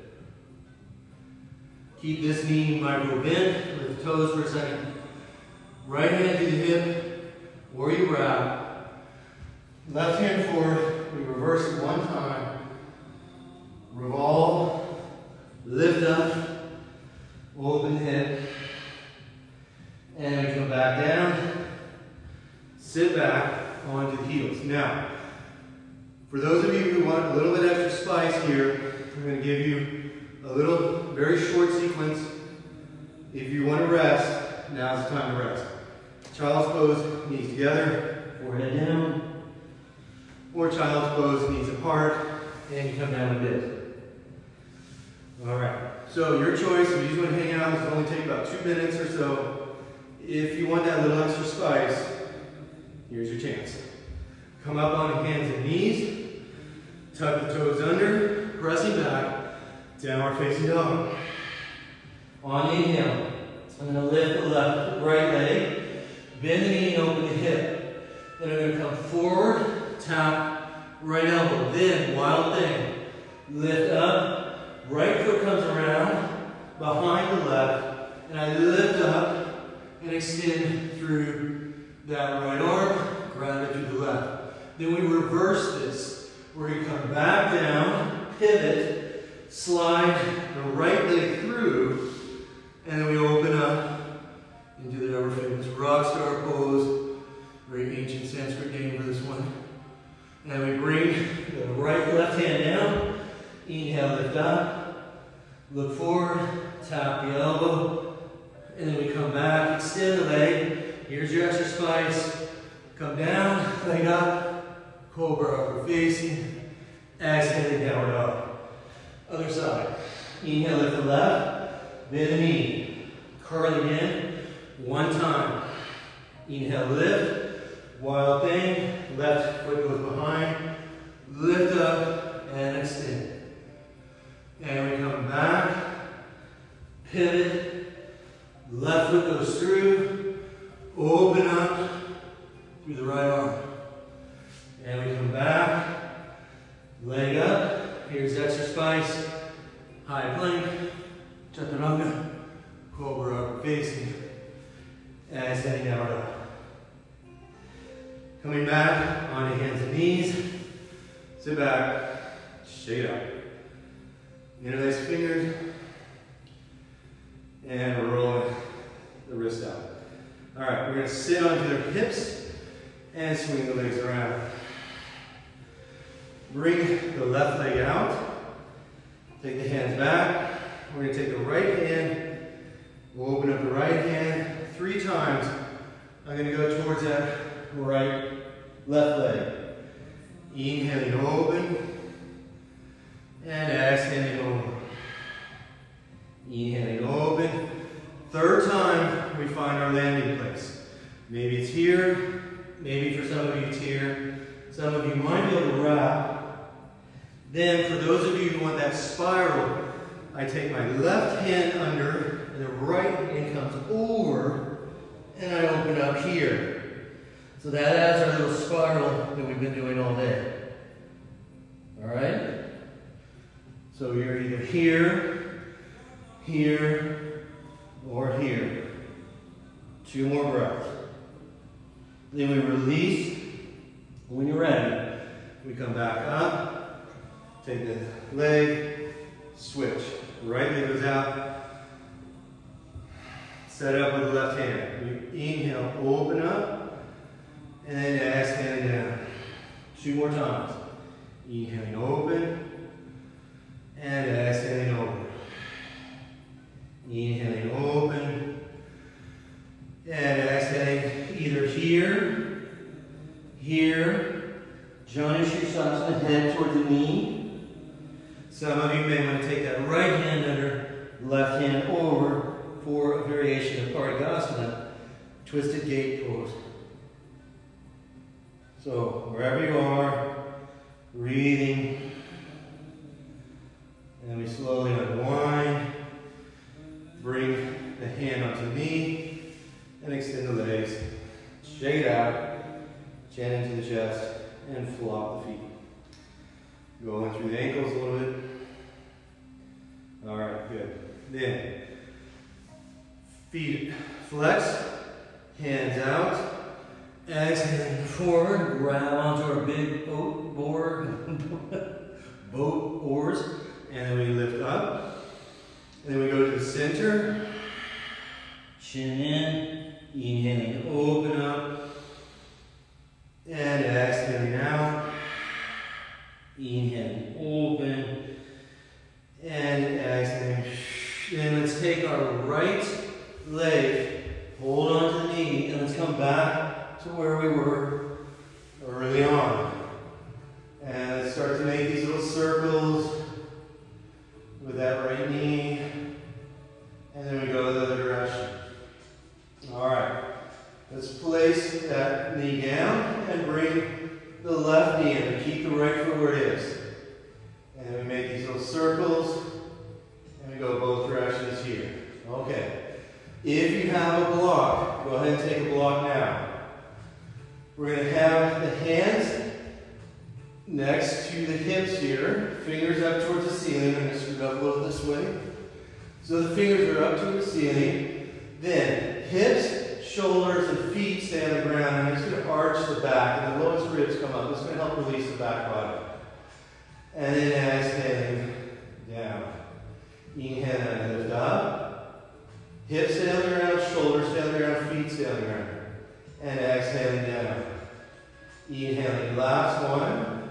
Keep this knee micro bent. Lift the toes for a second. Right hand to the hip, or you wrap. Left hand forward. We reverse it 1 time. Revolve. Lift up. Open hip. And we come back down. Sit back onto the heels. Now, for those of you who want a little bit extra spice here, I'm going to give you a little, very short sequence. If you want to rest, now's the time to rest. Child's pose, knees together, forehead down. Or child's pose, knees apart, and you come down a bit. Alright, so your choice, if you just want to hang out, this will only take about 2 minutes or so. If you want that little extra spice, here's your chance. Come up on hands and knees, tuck the toes under, pressing back, downward facing dog. On inhale, I'm going to lift the right leg, bend the knee and open the hip. Then I'm going to come forward, tap, right elbow. Then, wild thing, lift up, right foot comes around, behind the left, and I lift up and extend through that right arm, grab it to the left. Then we reverse this. We're going to come back down, pivot, slide the right leg through, and then we open up into the ever famous rock star pose. Very ancient Sanskrit name for this one. And then we bring the right left hand down, inhale, lift up, look forward, tap the elbow, and then we come back, extend the leg. Here's your extra spine. spice. Come down, leg up, cobra upward facing. Exhaling, downward dog. Other side. Inhale, lift the left, bend the knee. Curl again, one time. Inhale, lift, wild thing, left foot goes behind, lift up and extend. And we come back, pivot, left foot goes through, open up through the right arm. And we come back, leg up, here's extra spice, high plank, chaturanga, cobra upward facing, and standing downward dog. Coming back onto hands and knees, sit back, shake it out. Interlace fingers, and we're rolling the wrist out. All right, we're going to sit onto their hips and swing the legs around. Bring the left leg out, take the hands back. We're going to take the right hand, we'll open up the right hand 3 times. I'm going to go towards that left leg. Inhaling, open, and exhaling, over. Inhaling, open. 3rd time, we find our landing place. Maybe it's here, maybe for some of you it's here. Some of you might be able to wrap. Then, for those of you who want that spiral, I take my left hand under, and the right hand comes over, and I open up here. So that adds our little spiral that we've been doing all day. All right? So you're either here, here, or here. 2 more breaths. Then we release. When you're ready, we come back up, take the leg, switch. Right leg goes out. Set it up with the left hand. We inhale, open up, and then exhaling down. 2 more times. Inhaling, open, and exhaling over. Inhaling, open, and exhaling either here, here. Janu Shirsasana, head towards the knee. Some of you may want to take that right hand under, left hand over for a variation of Parigasana, twisted gate pose. So wherever you are, breathing, and we slowly unwind, bring the hand onto the knee, and extend the legs, shake it out, chin into the chest, and flop the feet. Going through the ankles a little bit. All right, good. Then, feet flex, hands out, exhaling forward, grab onto our big boat oars, and then we lift up. And then we go to the center, chin in, inhaling, open up, and exhaling out. Inhaling, open, and exhaling. Then let's take our right leg, hold on to the knee, and let's come back to where we were early on. And let's start to make these little circles with that right knee. And then we go the other direction. All right. Let's place that knee down and bring the left knee in. Keep the right foot where it is. And we make these little circles. And we go both directions here. Okay. If you have a block, go ahead and take a block now. We're going to have the hands next to the hips here. Fingers up towards the ceiling. I'm going to scoot up a little this way. So the fingers are up towards the ceiling. Then hips, shoulders, and feet stay on the ground. And I'm just going to arch the back, and the lowest ribs come up. This is going to help release the back body. And then exhaling down. Inhale and lift up. Hips stay on the ground, shoulders stay on the ground, feet stay on the ground. And exhaling down. Inhaling, last one.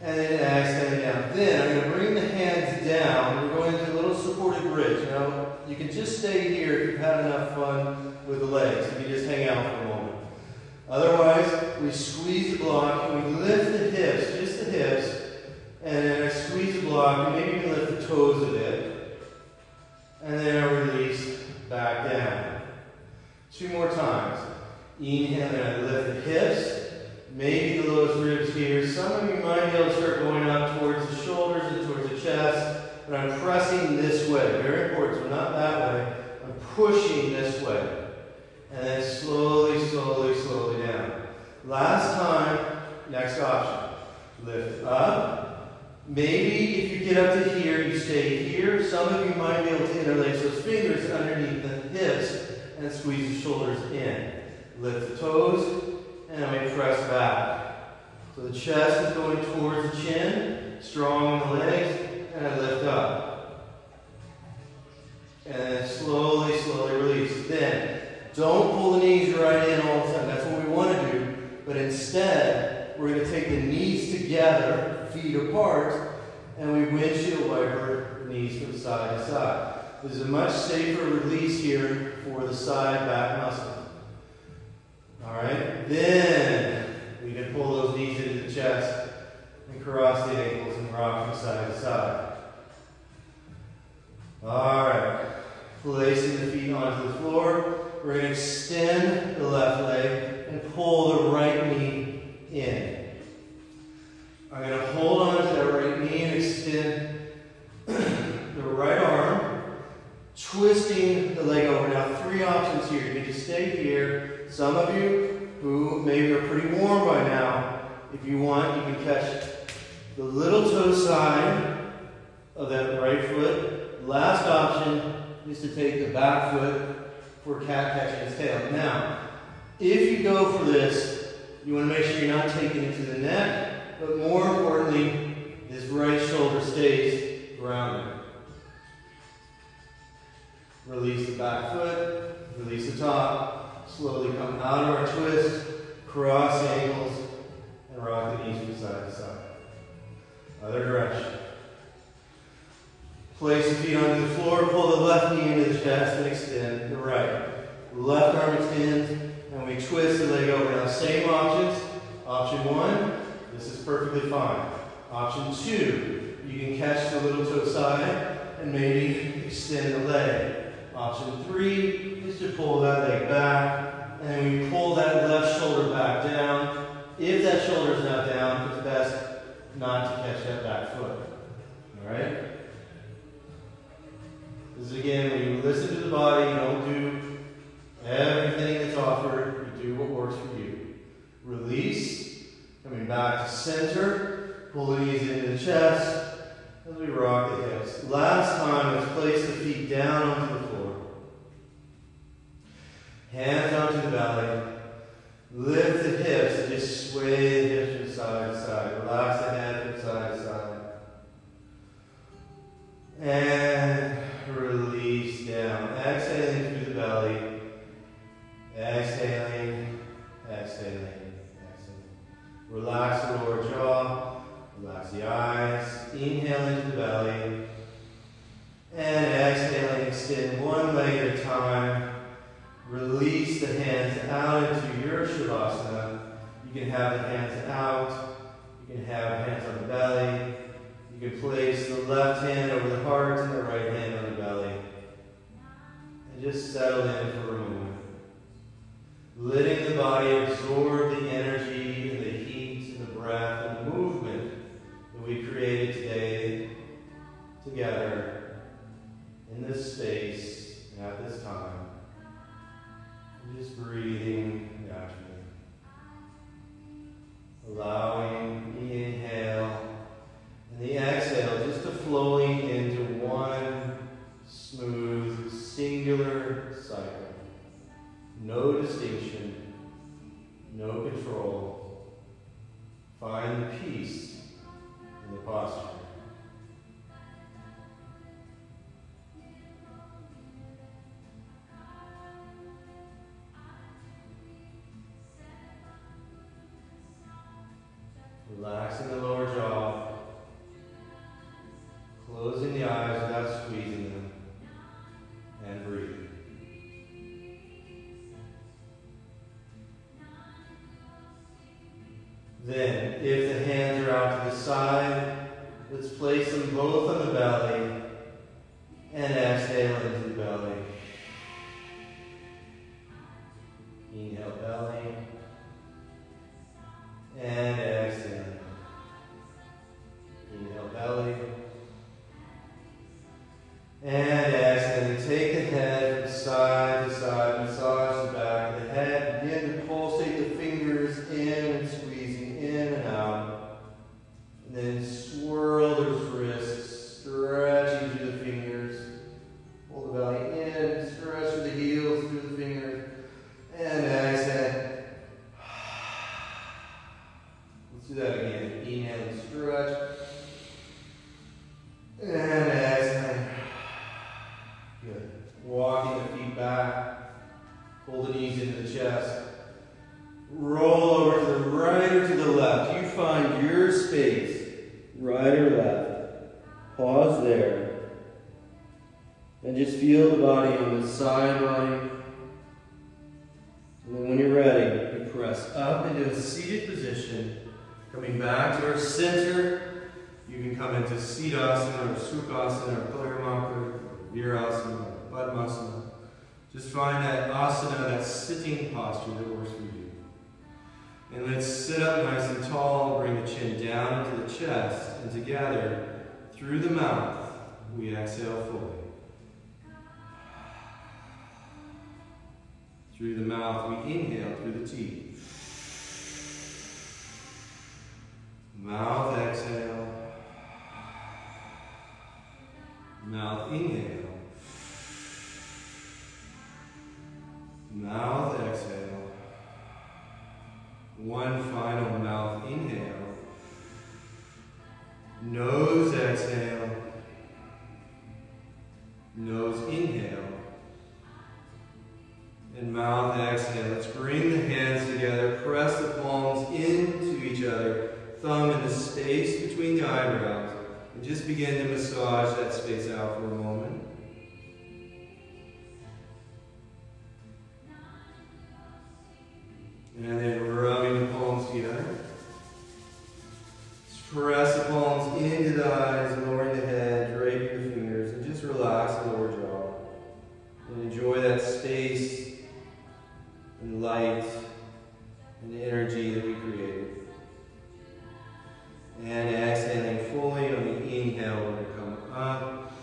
And then exhaling down. Then I'm going to bring the hands down. We're going into a little supported bridge. Now, you can just stay here if you've had enough fun with the legs. You can just hang out for a moment. we squeeze the block, and we lift the hips, just the hips, and then I squeeze the block, and maybe even lift the toes a bit, and then I release back down. 2 more times. Inhale, and I lift the hips, maybe the lowest ribs here. Some of you might be able to start going up towards the shoulders and towards the chest, but I'm pressing this way. Very important, so not that way. I'm pushing this way. And then slowly, slowly, slowly down. Last time, next option. Lift up. Maybe if you get up to here, you stay here. Some of you might be able to interlace those fingers underneath the hips and squeeze the shoulders in. Lift the toes, and then we press back. So the chest is going towards the chin, strong in the legs, and I lift up. And then slowly, slowly release. Then, don't pull the knees right in all the time. That's what we want to do. But instead, we're going to take the knees together, feet apart, and we windshield wiper the knees from side to side. There's a much safer release here for the side back muscle. Alright, then we can pull those knees into the chest and cross the ankles and rock from side to side. Alright, placing the feet onto the floor, we're going to extend the left leg and pull the right knee in. I'm going to hold on to that right knee and extend the right arm, twisting the leg over. Now 3 options here. You can just stay here. Some of you who maybe are pretty warm by now, if you want, you can catch the little toe side of that right foot. Last option is to take the back foot for cat catching its tail. Now, if you go for this, you want to make sure you're not taking it to the neck, but more importantly, this right shoulder stays grounded. Release the back foot, release the top. Slowly come out of our twist, cross the ankles, and rock the knees from side to side. Other direction. Place the feet onto the floor, pull the left knee into the chest, and extend the right. Left arm extends, and we twist the leg over. Now, same options. Option 1, this is perfectly fine. Option 2, you can catch the little toe side and maybe extend the leg. Option 3 is to pull that leg back, and we pull that left shoulder back down. If that shoulder is not down, it's best not to catch that back foot. Alright? This is again, when you listen to the body, you don't do everything that's offered, you do what works for you. Release, coming back to center, pull the knees into the chest, as we rock the hips. Last time, let's place the feet down onto the floor. Hands onto the belly. Lift the hips and just sway the hips from side to side. Relax the head from side to side. And release down. Exhaling through the belly. Exhaling, exhaling, exhaling. Relax the lower jaw. Relax the eyes. Inhale into the belly. And exhaling, extend one leg at a time. Release the hands out into your Shavasana. You can have the hands out. You can have hands on the belly. You can place the left hand over the heart and the right hand on the belly. And just settle in for a moment. Letting the body absorb the energy and the heat and the breath and the movement that we created today together in this space at this time. Just breathing naturally. Allowing the inhale and the exhale just to flowing into one smooth, singular cycle. No distinction, no control. Find the peace in the posture. Relaxing the lower jaw, closing the eyes without squeezing them, and breathe. Then, if the hands are out to the side, let's place them both on the belly and exhale into the belly. Inhale, belly, and exhale. Inhale, belly, and exhale. Take the head from side to side, massage the back of the head. Begin to pulsate the fingers in and squeezing in and out. And then swirl those wrists, stretching through the fingers. Pull the belly in, stretch through the heels, through the fingers, and exhale. Let's do that again. Inhale and stretch. And exhale. Good. Walking the feet back. Pull the knees into the chest. Roll over to the right or to the left. You find your space, right or left. Pause there. And just feel the body on the side body. And then when you're ready, you press up into a seated position. Coming back to our center. You can come into Siddhasana or Sukhasana or Parikrama or Virasana or Padmasana. Just find that asana, that sitting posture that works for you. And let's sit up nice and tall, bring the chin down into the chest, and together, through the mouth, we exhale fully. Through the mouth, we inhale through the teeth. Mouth exhale. Mouth inhale. Mouth exhale. One final mouth inhale. Nose exhale. Nose inhale. And mouth exhale. Let's bring the hands together. Press the palms into each other. Thumb in the space between the eyebrows. And just begin to massage that space out for a moment. And then rubbing the palms together. Just press the palms into the eyes, lowering the head, draping the fingers, and just relax the lower jaw. And enjoy that space and light and energy that we created. And exhaling fully on the inhale, we're going to come up.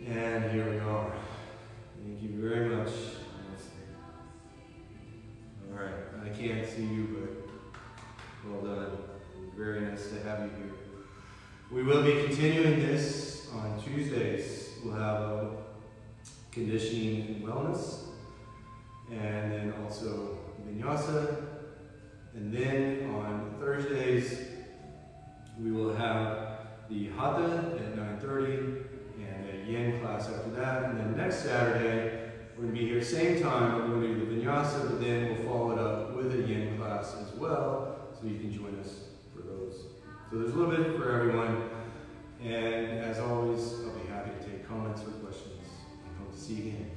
And here we are. Thank you very much. All right, I can't see you, but well done. Very nice to have you here. We will be continuing this on Tuesdays. We'll have a conditioning and wellness, and then also Vinyasa. And then on Thursdays, we will have the Hatha at 9:30 and a Yin class after that. And then next Saturday, we're going to be here same time, but we're going to do the Vinyasa, but then we'll follow it up with a Yin class as well, so you can join us for those. So there's a little bit for everyone. And as always, I'll be happy to take comments or questions. I hope to see you again.